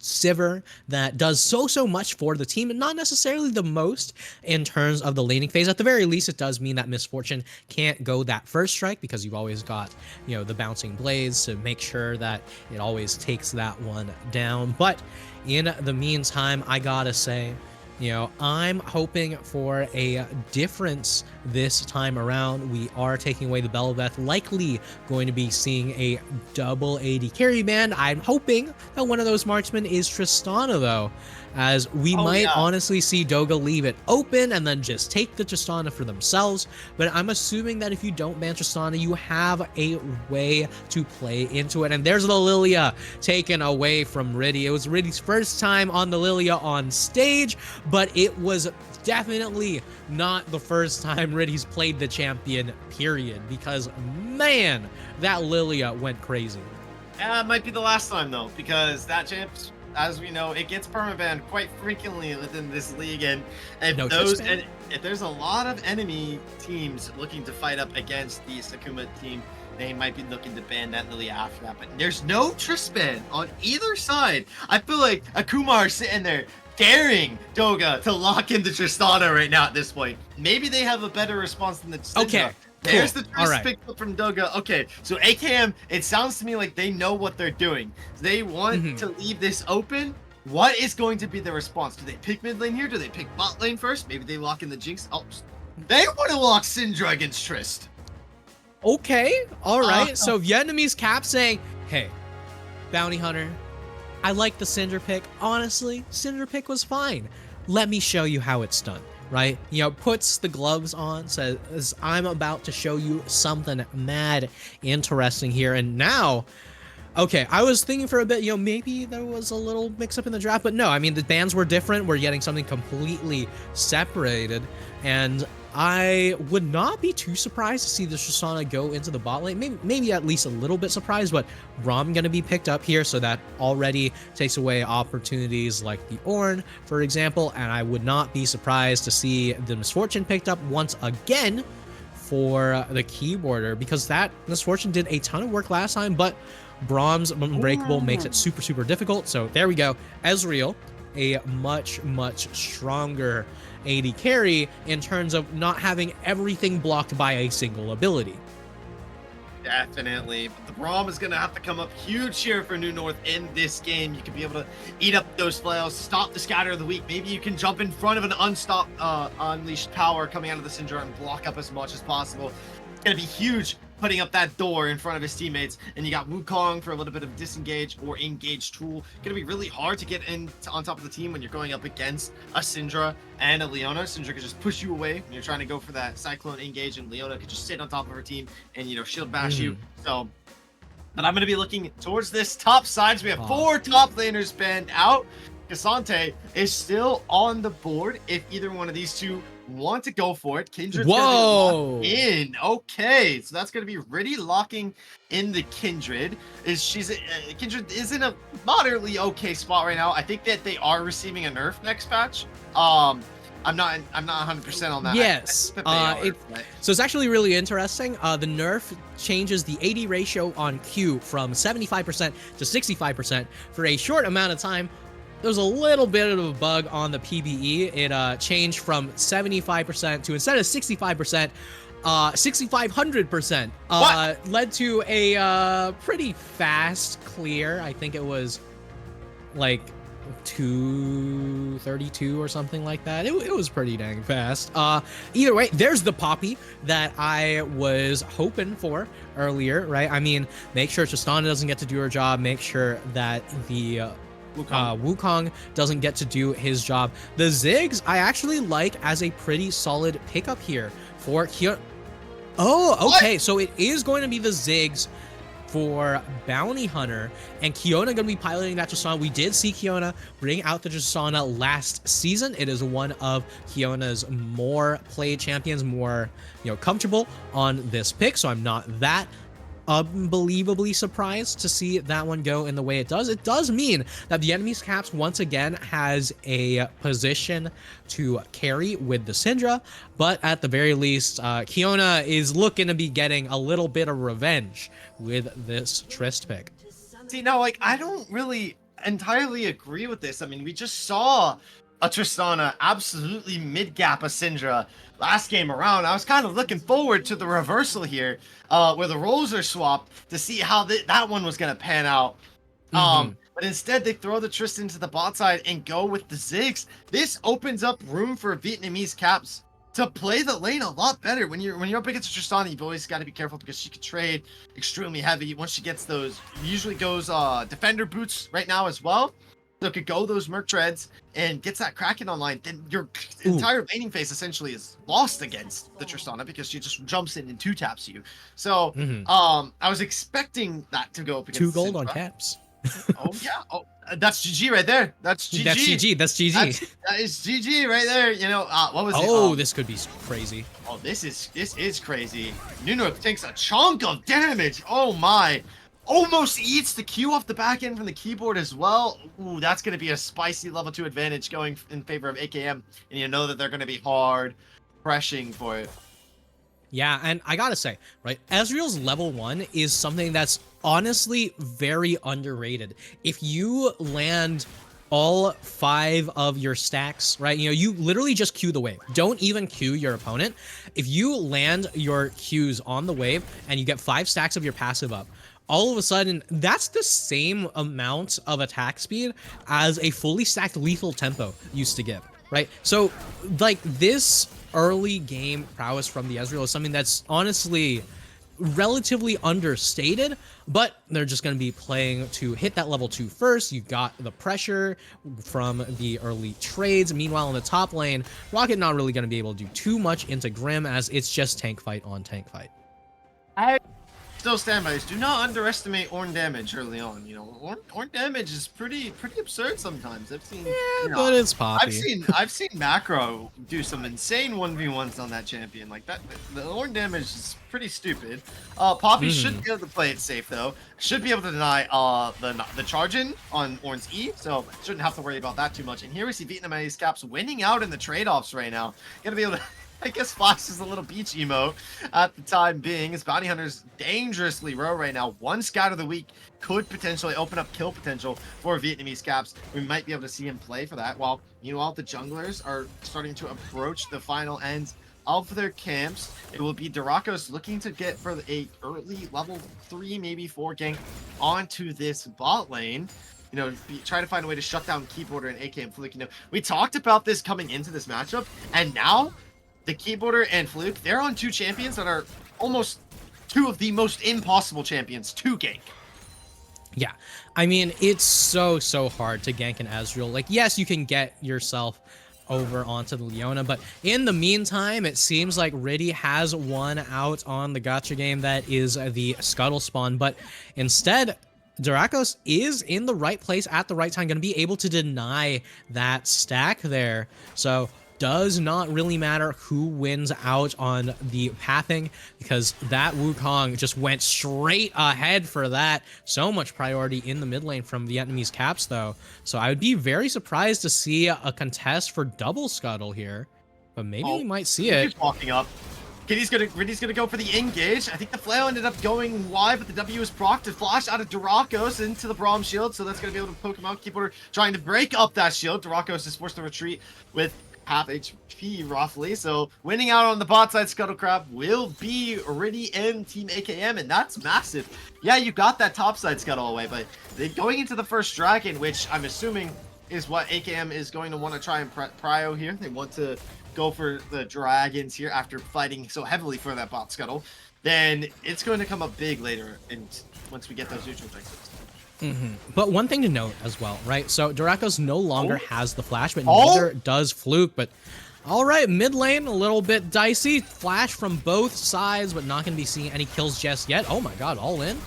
Sivir that does so much for the team, and not necessarily the most in terms of the laning phase. At the very least, it does mean that Misfortune can't go that first strike, because you've always got, you know, the bouncing blades to make sure that it always takes that one down. But in the meantime, I gotta say, you know, I'm hoping for a difference this time around. We are taking away the Belveth, likely going to be seeing a double AD carry band. I'm hoping that one of those marksmen is Tristana, though, as we might honestly see Doga leave it open and then just take the Tristana for themselves. But I'm assuming that if you don't ban Tristana, you have a way to play into it. And there's the Lilia taken away from Riddy. It was Riddy's first time on the Lilia on stage, but it was definitely not the first time Riddy's played the champion, period, because, man, that Lilia went crazy. It might be the last time, though, because that champ, as we know, it gets permabanned quite frequently within this league, and if there's a lot of enemy teams looking to fight up against the Akuma team, they might be looking to ban that Lilia after that. But there's no Trispan on either side. I feel like Akuma are sitting there daring Doga to lock into Tristana right now at this point. Maybe they have a better response than the Syndra. Okay, There's Cool. the All twist right. picked up from Doga. Okay, so AKM, it sounds to me like they know what they're doing. They want Mhm. to leave this open. What is going to be the response? Do they pick mid lane here? Do they pick bot lane first? Maybe they lock in the Jinx. Oh, they want to lock Syndra against Trist. Okay, all right. So Vietnamese Cap saying, "Hey, Bounty Hunter, I like the Cinder pick. Honestly, Cinder pick was fine. Let me show you how it's done." Right? You know, puts the gloves on, says, "I'm about to show you something mad interesting here." And now, okay, I was thinking for a bit, you know, maybe there was a little mix-up in the draft, but no, I mean, the bands were different. We're getting something completely separated, and I would not be too surprised to see the Tristana go into the bot lane. Maybe at least a little bit surprised, but Rom going to be picked up here, so that already takes away opportunities like the Ornn, for example, and I would not be surprised to see the Misfortune picked up once again for the keyboarder, because that Misfortune did a ton of work last time, but Brahms Unbreakable makes it super, super difficult. So there we go. Ezreal, a much, much stronger AD carry in terms of not having everything blocked by a single ability. Definitely. But the Braum is going to have to come up huge here for New North in this game. You could be able to eat up those flails, stop the scatter of the weak. Maybe you can jump in front of an unleashed power coming out of the Syndra and block up as much as possible. It's going to be huge putting up that door in front of his teammates. And you got Wukong for a little bit of disengage or engage tool. Going to be really hard to get in on top of the team when you're going up against a Syndra and a Leona. Syndra could just push you away when you're trying to go for that Cyclone engage, and Leona could just sit on top of her team and, you know, shield bash you. So, but I'm going to be looking towards this top side. So we have 4 top laners banned out. Cassante is still on the board if either one of these two want to go for it. Kindred's Whoa! gonna be locked in. Okay, so that's gonna be really locking in the Kindred. Kindred is in a moderately okay spot right now. I think that they are receiving a nerf next patch. I'm not 100% on that. Yes. I think that they are, So it's actually really interesting. The nerf changes the AD ratio on Q from 75% to 65% for a short amount of time. There was a little bit of a bug on the PBE. It changed from 75% to, instead of 65%, 6,500%. Led to a pretty fast clear. I think it was like 232 or something like that. It was pretty dang fast. Either way, there's the Poppy that I was hoping for earlier, right? I mean, make sure Tristana doesn't get to do her job. Make sure that the Wukong doesn't get to do his job. The Ziggs I actually like as a pretty solid pickup here for Kiona. Oh, okay. What? So it is going to be the Ziggs for Bounty Hunter, and Kiona going to be piloting that Tristana. We did see Kiona bring out the Tristana last season. It is one of Kiona's more played champions, more, you know, comfortable on this pick, so I'm not that unbelievably surprised to see that one go in the way it does. It does mean that the enemy's Caps once again has a position to carry with the Syndra, but at the very least, Kiona is looking to be getting a little bit of revenge with this Trist pick. See, now, like, I don't really entirely agree with this. I mean, we just saw a Tristana absolutely mid-gap a Syndra last game around. I was kind of looking forward to the reversal here, where the roles are swapped, to see how that one was going to pan out. But instead, they throw the Trist into the bot side and go with the Ziggs. This opens up room for Vietnamese Caps to play the lane a lot better. When you're up against Tristana, you've always got to be careful because she can trade extremely heavy. Once she gets those, usually goes defender boots right now as well. So it could go those Merc Treads and gets that Kraken online, then your entire laning phase essentially is lost against the Tristana because she just jumps in and 2-taps you. So I was expecting that to go up against 2 gold Syndra. on Caps. Oh yeah. Oh, that's GG right there. That's GG. That's GG. That's GG. That is GG right there. You know, what was it? Oh, this could be crazy. Oh, this is crazy. Nuno takes a chunk of damage. Oh my. Almost eats the Q off the back end from the keyboard as well. Ooh, that's going to be a spicy level 2 advantage going in favor of AKM. And you know that they're going to be hard pressing for it. Yeah, and I gotta say, right, Ezreal's level 1 is something that's honestly very underrated. If you land all 5 of your stacks, right? You know, you literally just Q the wave. Don't even Q your opponent. If you land your Qs on the wave and you get 5 stacks of your passive up, all of a sudden, that's the same amount of attack speed as a fully stacked lethal tempo used to give, right? So, like, this early game prowess from the Ezreal is something that's honestly relatively understated, but they're just going to be playing to hit that level 2 first. You got the pressure from the early trades. Meanwhile, in the top lane, Rocket not really going to be able to do too much into Grim, as it's just tank fight on tank fight. I still stand by this. Do not underestimate Ornn damage early on. You know, Ornn damage is pretty absurd sometimes. I've seen. Yeah, you know, but it's Poppy. I've seen Macro do some insane 1v1s on that champion. Like that, the Ornn damage is pretty stupid. Poppy should be able to play it safe though. Should be able to deny the charge in on Ornn's E, so shouldn't have to worry about that too much. And here we see Vietnamese Caps winning out in the trade-offs right now. Gonna be able to. I guess Flash is a little beach emo at the time being. His bounty hunter's dangerously low right now. 1 scout of the week could potentially open up kill potential for Vietnamese Caps. We might be able to see him play for that. While meanwhile, the junglers are starting to approach the final ends of their camps. It will be Dorakos looking to get for a early level 3, maybe 4 gank onto this bot lane. You know, try to find a way to shut down Keyboarder and AK and Fluke. You know, we talked about this coming into this matchup, and now the Keyboarder and Fluke, they're on 2 champions that are almost 2 of the most impossible champions to gank. Yeah, I mean, it's so hard to gank an Ezreal. Like, yes, you can get yourself over onto the Leona, but in the meantime, it seems like Riddy has won out on the gacha game that is the Scuttle spawn, but instead, Dorakos is in the right place at the right time, going to be able to deny that stack there. So does not really matter who wins out on the pathing, because that Wukong just went straight ahead for that. So much priority in the mid lane from Vietnamese Caps, though. So I would be very surprised to see a contest for double Scuttle here, but maybe we might see it. He's walking up. Riddy's gonna go for the engage. I think the flail ended up going wide, but the W is proc to flash out of Dorakos into the Braum shield, so that's gonna be able to poke him out. Keyboarder trying to break up that shield. Dorakos is forced to retreat with half HP roughly, so winning out on the bot side Scuttle Crab will be Riddy and Team AKM, and that's massive. Yeah, you got that top side Scuttle away, but going into the first dragon, which I'm assuming is what AKM is going to want to try and prio here. They want to go for the dragons here after fighting so heavily for that bot Scuttle. Then it's going to come up big later, and once we get those neutral objectives. But one thing to note as well, right? So Dorakos no longer has the flash, but neither does Fluke. But all right, mid lane a little bit dicey. Flash from both sides, but not going to be seeing any kills just yet. Oh my god, all in.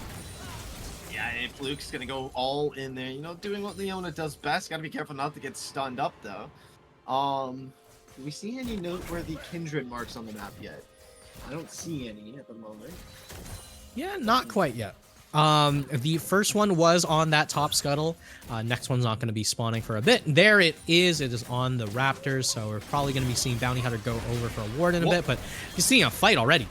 Yeah, and Fluke's going to go all in there. You know, doing what Leona does best. Got to be careful not to get stunned up, though. Do we see any noteworthy kindred marks on the map yet? I don't see any at the moment. Yeah, not quite yet. The first one was on that top Scuttle. Next one's not going to be spawning for a bit. There it is. It is on the Raptors, so we're probably going to be seeing Bounty Hunter go over for a ward in a bit, but you're seeing a fight already.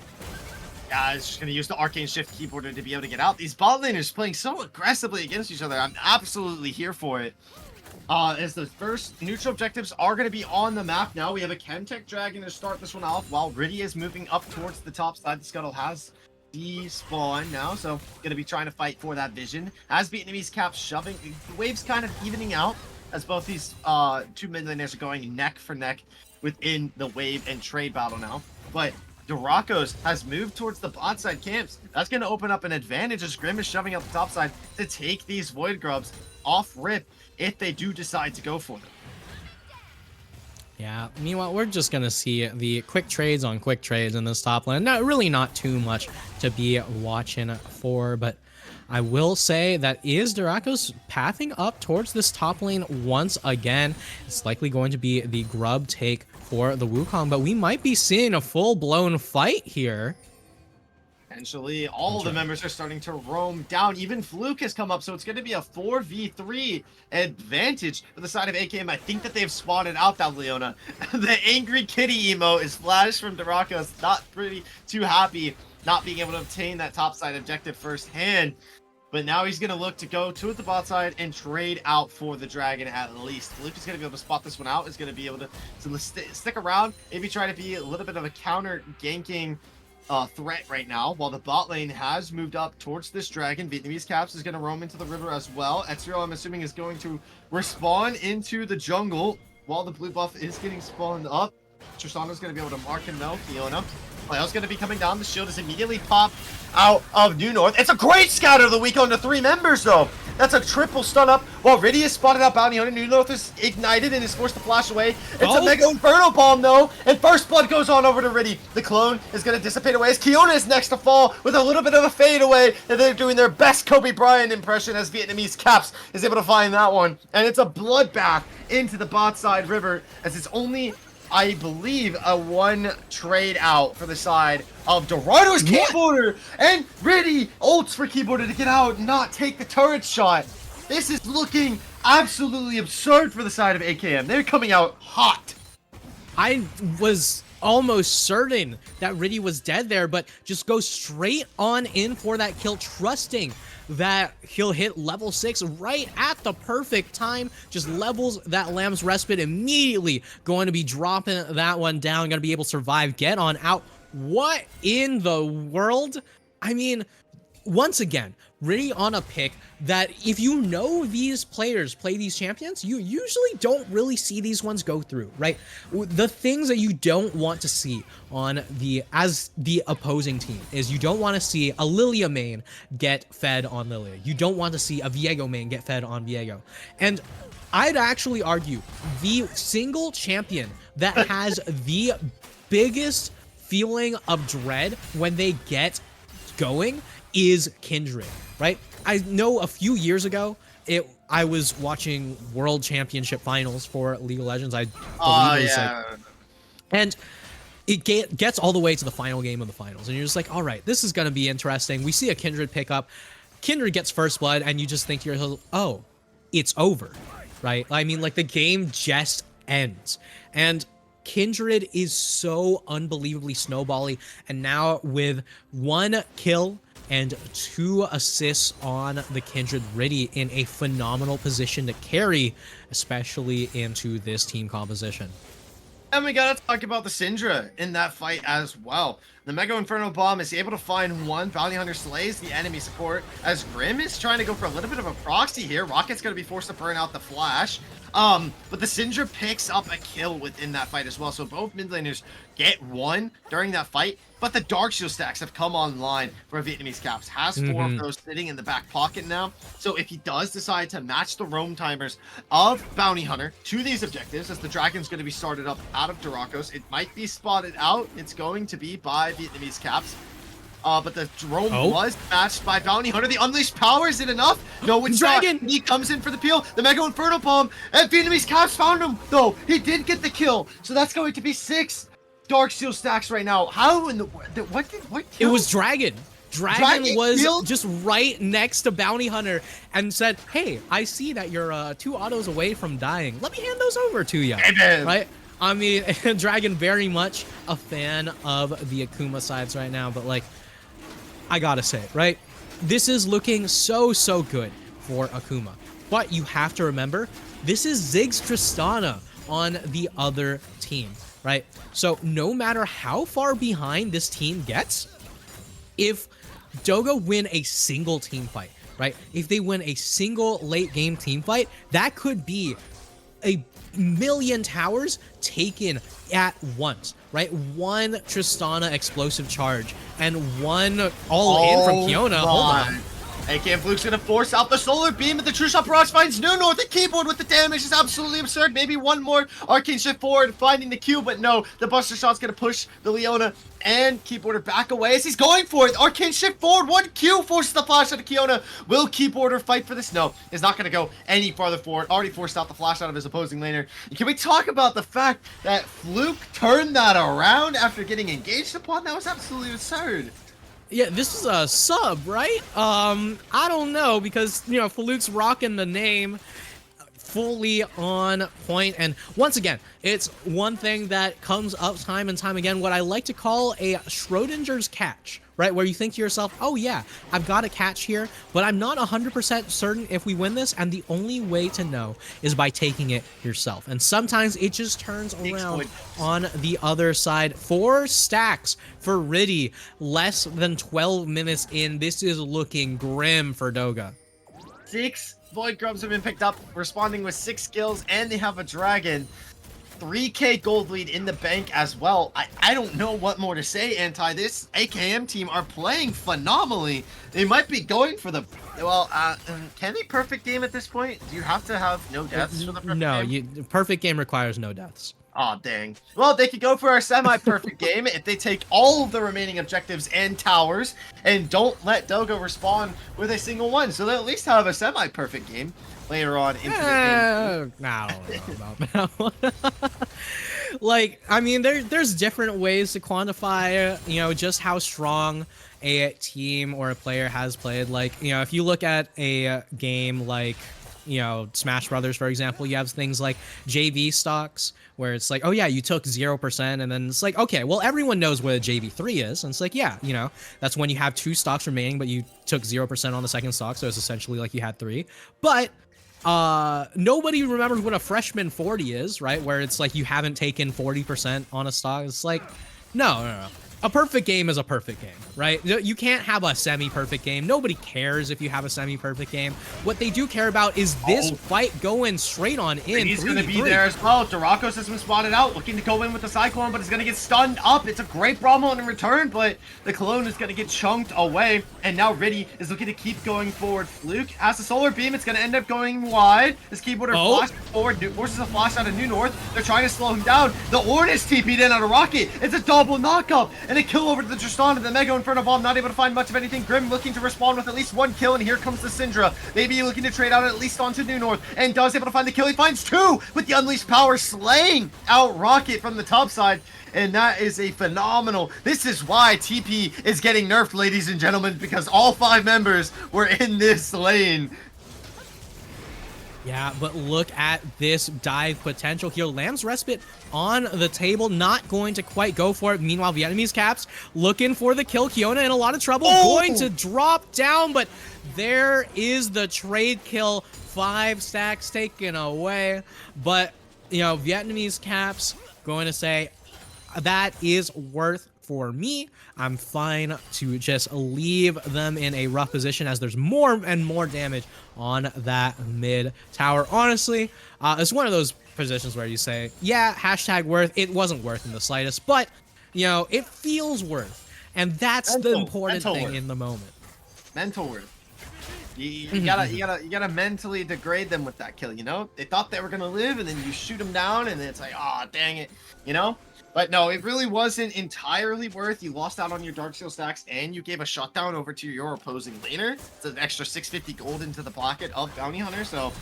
Yeah, it's just going to use the Arcane Shift Keyboarder to be able to get out. These bot laners playing so aggressively against each other. I'm absolutely here for it. As the first neutral objectives are going to be on the map now. We have a Chemtech Dragon to start this one off, while Riddy is moving up towards the top side. The Scuttle has despawn now, so gonna be trying to fight for that vision. As Vietnamese Caps shoving, the wave's kind of evening out as both these 2 mid laners are going neck for neck within the wave and trade battle now. But Dorakos has moved towards the bot side camps. That's gonna open up an advantage as Grim is shoving up the top side to take these Void Grubs off rip if they do decide to go for them. Yeah, meanwhile, we're just going to see the quick trades on quick trades in this top lane. Not too much to be watching for, but I will say that is Dorakos pathing up towards this top lane once again. It's likely going to be the grub take for the Wukong, but we might be seeing a full-blown fight here. Potentially, all the members are starting to roam down. Even Fluke has come up, so it's going to be a 4v3 advantage for the side of AKM. I think that they've spotted out that Leona. The angry kitty emo is flashed from Dorakos. Not too happy not being able to obtain that top side objective firsthand. But now he's going to look to go to the bot side and trade out for the Dragon at least. Luke is going to be able to spot this one out. Is going to be able to stick around. Maybe try to be a little bit of a counter ganking threat right now. While the bot lane has moved up towards this Dragon. Vietnamese Caps is going to roam into the river as well. Ezreal, I'm assuming, is going to respawn into the jungle while the blue buff is getting spawned up. Tristana's going to be able to mark him though. Fiona. Leo's going to be coming down. The shield is immediately popped out of New North. It's a great scatter of the week on the 3 members, though. That's a triple stun up. While Riddy is spotted out Bounty Hunter, New North is ignited and is forced to flash away. It's a Mega Inferno Bomb, though. And first blood goes on over to Riddy. The clone is going to dissipate away as Kiona is next to fall with a little bit of a fade away. And they're doing their best Kobe Bryant impression as Vietnamese Caps is able to find that one. And it's a bloodbath into the bot side river as it's only, I believe, a 1 trade out for the side of Dorado's Keyboarder, and Riddy ults for Keyboarder to get out and not take the turret shot. This is looking absolutely absurd for the side of AKM. They're coming out hot. I was almost certain that Riddy was dead there, but just goes straight on in for that kill, trusting that he'll hit level 6 right at the perfect time. Just levels that Lamb's Respite immediately. Going to be dropping that one down. Going to be able to survive. Get on out. What in the world? I mean, once again, Riddy on a pick that if you know these players play these champions, you usually don't really see these ones go through, right? The things that you don't want to see on the opposing team is you don't want to see a Lilia main get fed on Lilia. You don't want to see a Viego main get fed on Viego. And I'd actually argue the single champion that has the biggest feeling of dread when they get going is Kindred, right? I know a few years ago, I was watching World Championship Finals for League of Legends. I believe it was like, and it gets all the way to the final game of the finals, and you're just like, all right, this is gonna be interesting. We see a Kindred pick up. Kindred gets first blood, and you just think to yourself, oh, it's over, right? I mean, like, the game just ends, and Kindred is so unbelievably snowbally, and now with 1 kill and 2 assists on the Kindred, Riddy in a phenomenal position to carry, especially into this team composition. And we gotta talk about the Syndra in that fight as well. The Mega Inferno Bomb is able to find 1. Bounty Hunter slays the enemy support as Grim is trying to go for a little bit of a proxy here. Rocket's gonna be forced to burn out the flash. But the Syndra picks up a kill within that fight as well. So both mid laners get 1 during that fight. But the Dark Shield stacks have come online for Vietnamese Caps. Has 4 of those sitting in the back pocket now. So if he does decide to match the roam timers of Bounty Hunter to these objectives, as the Dragon's going to be started up out of Dorakos, it might be spotted out. It's going to be by Vietnamese Caps. But the drone was matched by Bounty Hunter. The Unleashed Power, is it enough? No, it's Dragon! not. He comes in for the peel. The Mega Inferno Bomb, and Vietnamese Caps found him, though. He did get the kill. So that's going to be 6 Dark Shield stacks right now. How in the what kill? It was Dragon. Dragon was killed? just right next to Bounty Hunter and said, hey, I see that you're 2 autos away from dying. Let me hand those over to you. Amen. Right? I mean, Dragon very much a fan of the Akuma sides right now, but like, I gotta say, right? This is looking so good for Akuma. But you have to remember, this is Ziggs Tristana on the other team, right? So no matter how far behind this team gets, if Dogo win a single team fight, right? If they win a single late game team fight, that could be a million towers taken at once, right? 1 Tristana explosive charge and 1 all in from Kiona. Hold on. AKM Fluke's gonna force out the solar beam, but the True Shot Barrage finds New North. The keyboard with the damage is absolutely absurd. Maybe 1 more Arcane Shift forward, finding the Q, but no. The Buster Shot's gonna push the Leona and Keyboarder back away as he's going for it. Arcane Shift forward, 1 Q forces the flash out of Kiona. Will Keyboarder fight for this? No, is not gonna go any farther forward. Already forced out the flash out of his opposing laner. And can we talk about the fact that Fluke turned that around after getting engaged upon? That was absolutely absurd. Yeah, this is a sub, right? I don't know, because, you know, Faluke's rocking the name. fully on point. And once again, it's one thing that comes up time and time again, what I like to call a Schrodinger's catch, right? Where you think to yourself, oh yeah, I've got a catch here, but I'm not 100% certain if we win this, and the only way to know is by taking it yourself. And sometimes it just turns around on the other side. 4 stacks for Riddy, less than 12 minutes in. This is looking grim for Doga. 6 Void Grubs have been picked up, responding with 6 kills, and they have a dragon. 3k gold lead in the bank as well. I don't know what more to say, Anti. This AKM team are playing phenomenally. They might be going for the... Well, can they perfect game at this point? Do you have to have no deaths for the perfect game? No, perfect game requires no deaths. Aw, dang. Well, they could go for a semi-perfect game if they take all of the remaining objectives and towers and don't let Doga respond with a single one. So they'll at least have a semi-perfect game later on into the game. I don't know about that one. Like, I mean, there's different ways to quantify, you know, just how strong a team or a player has played. Like, you know, if you look at a game like, you know, Smash Brothers, for example, you have things like JV stocks where it's like, oh yeah, you took 0%, and then it's like, okay, well, everyone knows what a JV3 is, and it's like, yeah, you know, that's when you have 2 stocks remaining, but you took 0% on the second stock, so it's essentially like you had 3. But nobody remembers what a freshman 40 is, right? Where it's like you haven't taken 40% on a stock. It's like, no. A perfect game is a perfect game, right? You can't have a semi-perfect game. Nobody cares if you have a semi-perfect game. What they do care about is this fight going straight on in. He's going to be there as well. Dorakos has been spotted out, looking to go in with the Cyclone, but is going to get stunned up. It's a great Brahma in return, but the Cologne is going to get chunked away, and now Riddy is looking to keep going forward. Fluke has the Solar Beam. It's going to end up going wide. This keyboarder flashes forward, forces a flash out of New North. They're trying to slow him down. The Ornn is TP'd in on a rocket. It's a double knockup, and a kill over to the Tristan, and the Mega Inferno Bomb not able to find much of anything. Grim looking to respond with at least 1 kill, and here comes the Syndra. Maybe looking to trade out at least onto New North, and does able to find the kill. He finds 2 with the Unleashed Power, slaying out Rocket from the top side. And that is a phenomenal. This is why TP is getting nerfed, ladies and gentlemen, because all 5 members were in this lane. Yeah, but look at this dive potential here. Lamb's Respite on the table, not going to quite go for it. Meanwhile, Vietnamese Caps looking for the kill. Kiona in a lot of trouble, going to drop down, but there is the trade kill. 5 stacks taken away. But, you know, Vietnamese Caps going to say, that is worth for me. I'm fine to just leave them in a rough position as there's more and more damage on that mid tower. Honestly, it's one of those positions where you say, yeah, hashtag worth. It wasn't worth in the slightest, but, you know, it feels worth. And that's the important thing worth. In the moment. Mental worth. You gotta mentally degrade them with that kill, you know? They thought they were gonna live, and then you shoot them down, and it's like, oh, dang it, you know? But no, it really wasn't entirely worth. You lost out on your Darksteel stacks, and you gave a shutdown over to your opposing laner. It's an extra 650 gold into the pocket of Bounty Hunter, so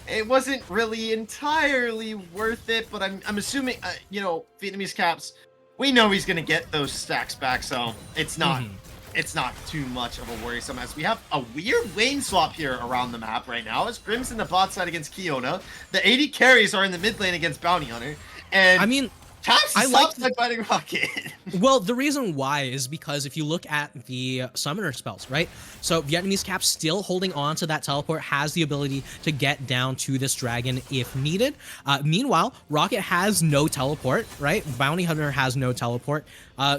it wasn't really entirely worth it. But I'm assuming, you know, Vietnamese Caps, we know he's gonna get those stacks back, so it's not. It's not too much of a worrisome, as we have a weird lane swap here around the map right now. As Grim's in the bot side against Kiona, the 80 carries are in the mid lane against Bounty Hunter, and I mean, Caps is outside fighting Rocket. Well, the reason why is because if you look at the summoner spells, right? So Vietnamese Cap still holding on to that teleport, has the ability to get down to this dragon if needed. Meanwhile, Rocket has no teleport, right? Bounty Hunter has no teleport.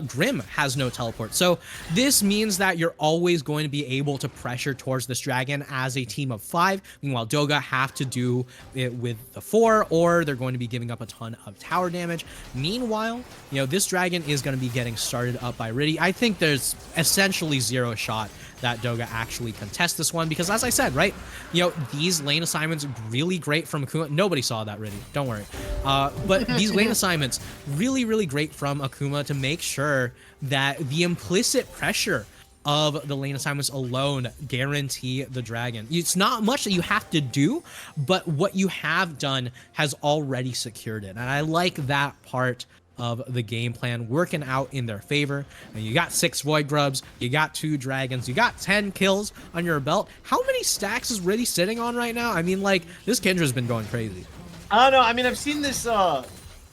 Grim has no teleport. So this means that you're always going to be able to pressure towards this dragon as a team of 5. Meanwhile, Doga have to do it with the 4, or they're going to be giving up a ton of tower damage. Meanwhile, you know, this dragon is going to be getting started up by Riddy. I think there's essentially 0 shot that Doga actually contests this one, because as I said, right, you know, these lane assignments really great from Akuma. Nobody saw that, Riddy, don't worry. But these lane assignments really great from Akuma to make sure that the implicit pressure of the lane assignments alone guarantee the dragon. It's not much that you have to do, but what you have done has already secured it. And I like that part of the game plan working out in their favor. And you got 6 Void Grubs, you got 2 Dragons, you got 10 kills on your belt. How many stacks is Riddy sitting on right now? I mean, like, this Kendra's been going crazy. I don't know. I mean, I've seen this.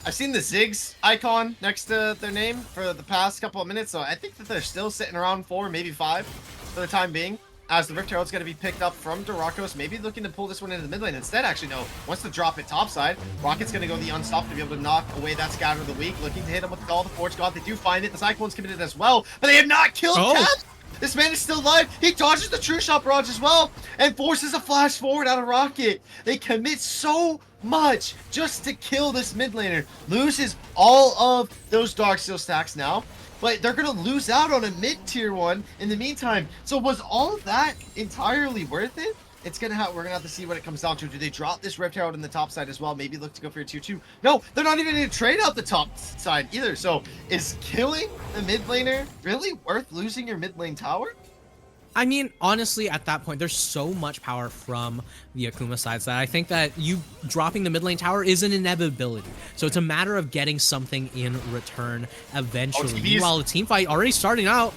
I've seen the Ziggs icon next to their name for the past couple of minutes, so I think that they're still sitting around 4, maybe 5 for the time being. As the Rift Herald's going to be picked up from Dorakos, maybe looking to pull this one into the mid lane. Instead, actually, no. Wants to drop it topside. Rocket's going to go the unstopped to be able to knock away that Scatter of the Weak. Looking to hit him with all the Forge God. They do find it. The Cyclone's committed as well, but they have not killed Caps. This man is still alive. He dodges the True Shot barrage as well and forces a flash forward out of Rocket. They commit so much just to kill this mid laner. Loses all of those Darksteel stacks now, but they're going to lose out on a mid-tier one in the meantime. So was all of that entirely worth it? It's gonna have, we're gonna have to see what it comes down to. Do they drop this Rift Herald in the top side as well? Maybe look to go for a tier 2. No, they're not even gonna trade out the top side either. So is killing the mid laner really worth losing your mid lane tower? I mean, honestly, at that point, there's so much power from the Akuma sides that I think that you dropping the mid lane tower is an inevitability. So it's a matter of getting something in return eventually. Meanwhile, the team fight already starting out.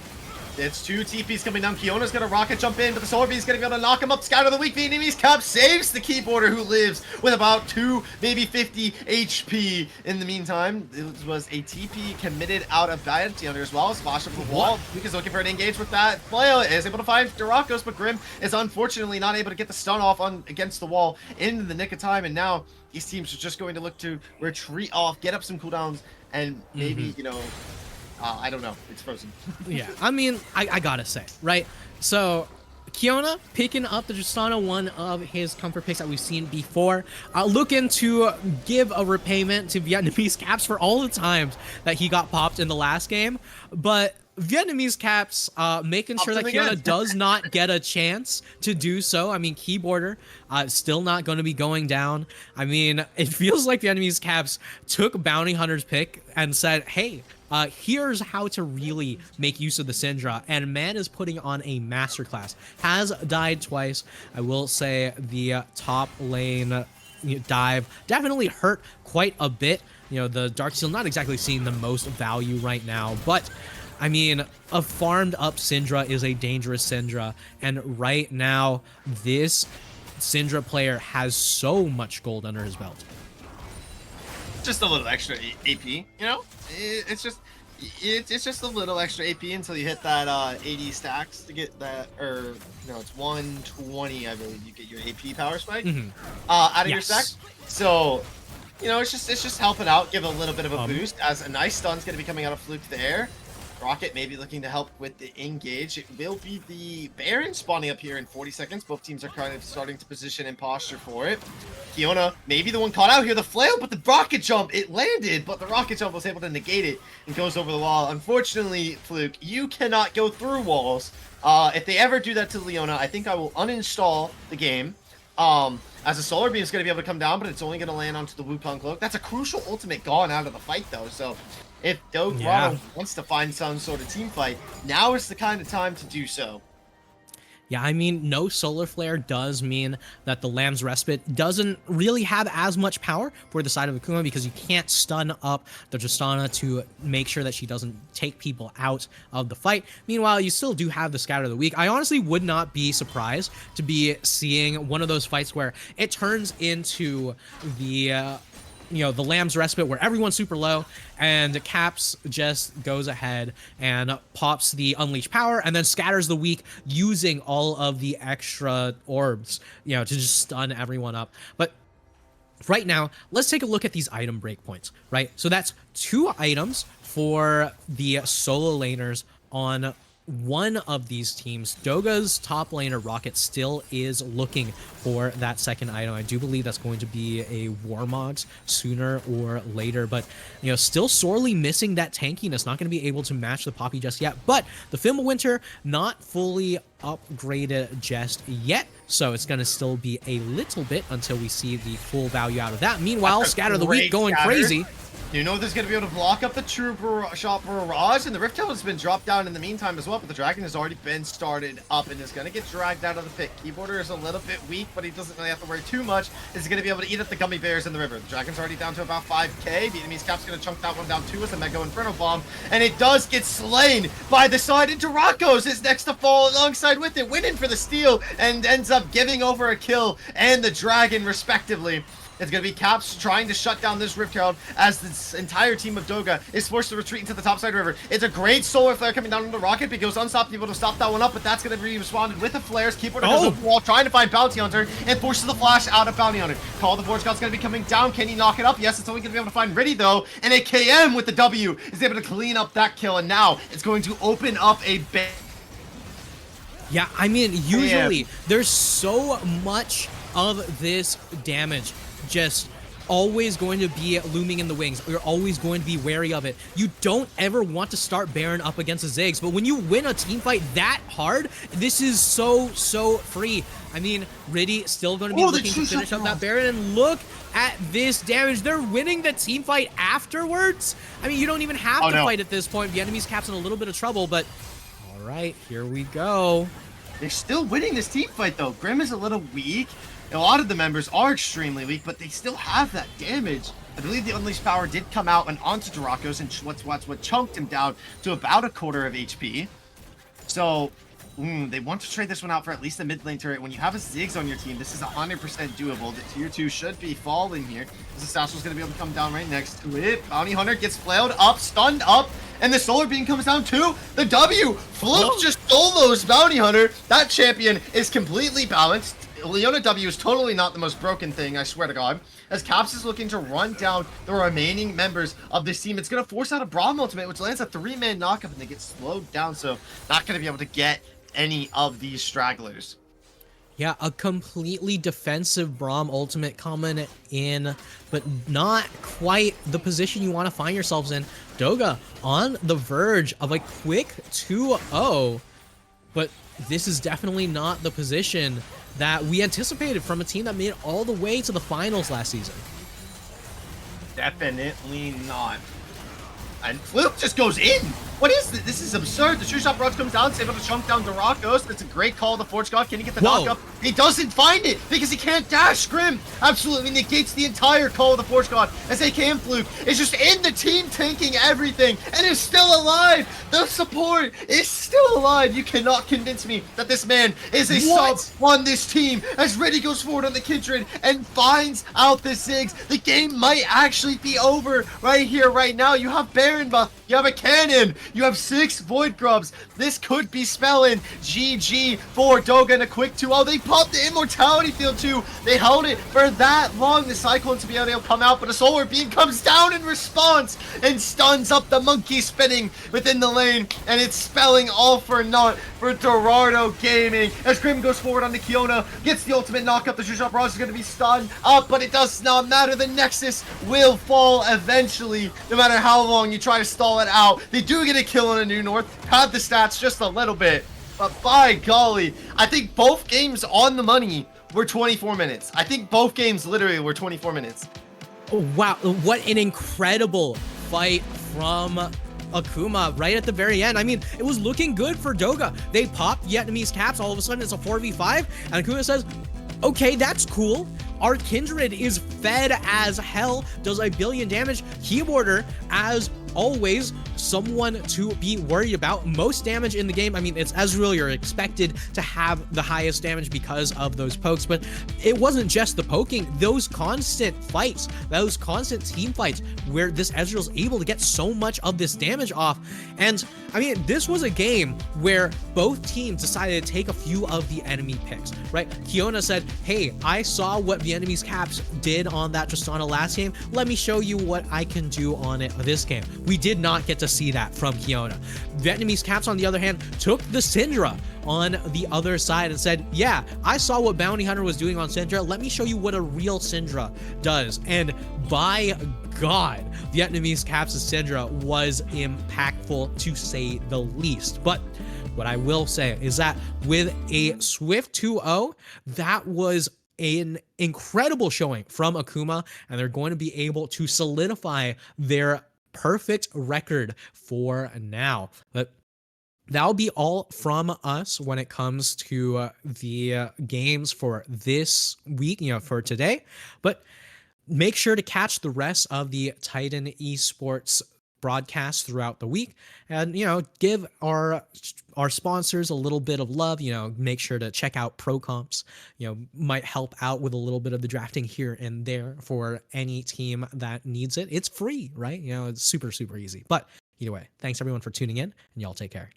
It's 2 TPs coming down. Kiona's gonna rocket jump in, but the Solar Beam's gonna be able to knock him up. Scatter the Weak. Vietnamese Cap saves the keyboarder, who lives with about 2, maybe 50 HP. In the meantime, it was a TP committed out of Bounty Hunter as well. Splash up the wall. Weak is looking for an engage with that. Flail is able to find Dorakos, but Grim is unfortunately not able to get the stun off on against the wall in the nick of time. And now these teams are just going to look to retreat off, get up some cooldowns, and maybe, you know, I don't know. It's frozen. Yeah, I mean, I gotta say, right? So, Kiona picking up the Justana, one of his comfort picks that we've seen before, looking to give a repayment to Vietnamese Caps for all the times that he got popped in the last game. But Vietnamese Caps making sure that Kiona does not get a chance to do so. I mean, Keyboarder still not going to be going down. I mean, it feels like Vietnamese Caps took Bounty Hunter's pick and said, hey, here's how to really make use of the Syndra, and man is putting on a masterclass. Has died twice. I will say the top lane dive definitely hurt quite a bit. You know, the Darksteel not exactly seeing the most value right now, but I mean, a farmed up Syndra is a dangerous Syndra, and right now this Syndra player has so much gold under his belt. Just a little extra AP, you know? It's just a little extra AP until you hit that 80 stacks to get that, or no, it's 120, I believe you get your AP power spike out of your stack. So, you know, it's just helping out, give a little bit of a boost, as a nice stun's gonna be coming out of Fluke there. Rocket maybe looking to help with the engage. It will be the Baron spawning up here in 40 seconds. Both teams are kind of starting to position and posture for it. Kiona, maybe the one caught out here, the flail, but the rocket jump, it landed, but the rocket jump was able to negate it and goes over the wall. Unfortunately, Fluke, you cannot go through walls. If they ever do that to Leona, I think I will uninstall the game. As a Solar Beam is going to be able to come down, but it's only going to land onto the Wukong Cloak. That's a crucial ultimate gone out of the fight, though, so if Dorado wants to find some sort of team fight, now is the kind of time to do so. Yeah, I mean, no Solar Flare does mean that the Lamb's Respite doesn't really have as much power for the side of Akuma, because you can't stun up the Tristana to make sure that she doesn't take people out of the fight. Meanwhile, you still do have the Scatter of the Weak. I honestly would not be surprised to be seeing one of those fights where it turns into the you know, the Lamb's Respite where everyone's super low and Caps just goes ahead and pops the Unleash Power and then scatters the Weak using all of the extra orbs, you know, to just stun everyone up. But right now, let's take a look at these item breakpoints, right? So that's 2 items for the solo laners on one of these teams. Doga's top laner Rocket still is looking for that second item. I do believe that's going to be a Warmogs sooner or later, but you know, still sorely missing that tankiness. Not going to be able to match the Poppy just yet, but the Fimbulwinter not fully upgraded just yet, so it's going to still be a little bit until we see the full value out of that. Meanwhile, Scatter the Weak going crazy. You know there's going to be able to block up the Trooper Shot Barrage, and the Rift Tail has been dropped down in the meantime as well, but the Dragon has already been started up and is going to get dragged out of the pit. Keyboarder is a little bit weak, but he doesn't really have to worry too much. He's going to be able to eat up the Gummy Bears in the river. The Dragon's already down to about 5k. The enemy's Cap's going to chunk that one down too with a Mega Inferno Bomb, and it does get slain by the side, and Dorado is next to fall alongside with it, winning for the steal, and ends up giving over a kill and the Dragon respectively. It's going to be Caps trying to shut down this Rift Herald as this entire team of Doga is forced to retreat into the topside river. It's a great Solar Flare coming down on the Rocket, but he goes unstopped, able to stop that one up, but that's going to be responded with the Flares. Keyboard goes over the wall, trying to find Bounty Hunter, and forces the Flash out of Bounty Hunter. Call of the Forge God's going to be coming down. Can he knock it up? Yes, it's only going to be able to find Riddy, though, and a KM with the W is able to clean up that kill, and now it's going to open up a big... Yeah, I mean, usually there's so much of this damage just always going to be looming in the wings. You're always going to be wary of it. You don't ever want to start Baron up against the Ziggs, but when you win a team fight that hard, this is so free. I mean, Riddy still going to be looking to finish up that Baron, and look at this damage. They're winning the team fight afterwards. I mean, you don't even have to fight at this point. The enemy's Cap's in a little bit of trouble, but all right, here we go. They're still winning this team fight, though. Grim is a little weak. A lot of the members are extremely weak, but they still have that damage. I believe the Unleashed Power did come out and onto Dorado, and what chunked him down to about a quarter of HP. So, they want to trade this one out for at least a mid lane turret. When you have a Ziggs on your team, this is 100% doable. The tier 2 should be falling here. This Assassin's going to be able to come down right next to it. Bounty Hunter gets flailed up, stunned up, and the Solar Beam comes down too. The W! Fluke just solos Bounty Hunter. That champion is completely balanced. Leona W is totally not the most broken thing, I swear to God. As Caps is looking to run down the remaining members of this team, it's going to force out a Braum ultimate, which lands a 3-man knockup, and they get slowed down, so not going to be able to get any of these stragglers. Yeah, a completely defensive Braum ultimate coming in, but not quite the position you want to find yourselves in. Doga on the verge of a quick 2-0, but this is definitely not the position that we anticipated from a team that made it all the way to the finals last season. Definitely not. And Fluke just goes in. What is this? This is absurd. The True Shot Barrage comes down, it's able to chunk down Dorado. That's a great call. The Forge God, can he get the knockup? He doesn't find it because he can't dash. Grim absolutely negates the entire call of the Forge God as AKM Fluke is just in the team tanking everything and is still alive. The support is still alive. You cannot convince me that this man is a sub on this team as Riddy goes forward on the Kindred and finds out the Ziggs. The game might actually be over right here, right now. You have Baron buff, you have a cannon, you have 6 Void Grubs. This could be spelling GG for Doga in a quick 2-0. They popped the Immortality Field too. They held it for that long. The Cyclone to be able to come out, but a Solar Beam comes down in response and stuns up the monkey spinning within the lane, and it's spelling all for naught for Dorado Gaming as Grim goes forward on the Kiona, gets the ultimate knockup. The True Shot Barrage is going to be stunned up, but it does not matter. The Nexus will fall eventually, no matter how long you try to stall it out. They do get a kill on a New North, pad the stats just a little bit, but by golly, I think both games on the money were 24 minutes. I think both games literally were 24 minutes. Wow, what an incredible fight from Akuma right at the very end. I mean, it was looking good for Doga. They popped Vietnamese Caps. All of a sudden, it's a 4v5, and Akuma says, okay, that's cool. Our Kindred is fed as hell, does a billion damage. Keyboarder, as always, someone to be worried about. Most damage in the game. I mean, it's Ezreal. You're expected to have the highest damage because of those pokes, but it wasn't just the poking. Those constant fights, those constant team fights where this Ezreal's able to get so much of this damage off. And I mean, this was a game where both teams decided to take a few of the enemy picks, right? Kiona said, hey, I saw what the enemy's Caps did on that Tristana last game. Let me show you what I can do on it this game. We did not get to see that from Kiona. Vietnamese Caps, on the other hand, took the Syndra on the other side and said, yeah, I saw what Bounty Hunter was doing on Syndra. Let me show you what a real Syndra does. And by God, Vietnamese Caps' Syndra was impactful to say the least. But what I will say is that with a swift 2-0, that was an incredible showing from Akuma, and they're going to be able to solidify their perfect record for now. But that'll be all from us when it comes to the games for this week, for today. But make sure to catch the rest of the Titan Esports broadcast throughout the week, and give our sponsors a little bit of love. Make sure to check out Pro Comps. Might help out with a little bit of the drafting here and there for any team that needs it. It's free, right? It's super easy. But either way, thanks everyone for tuning in, and y'all take care.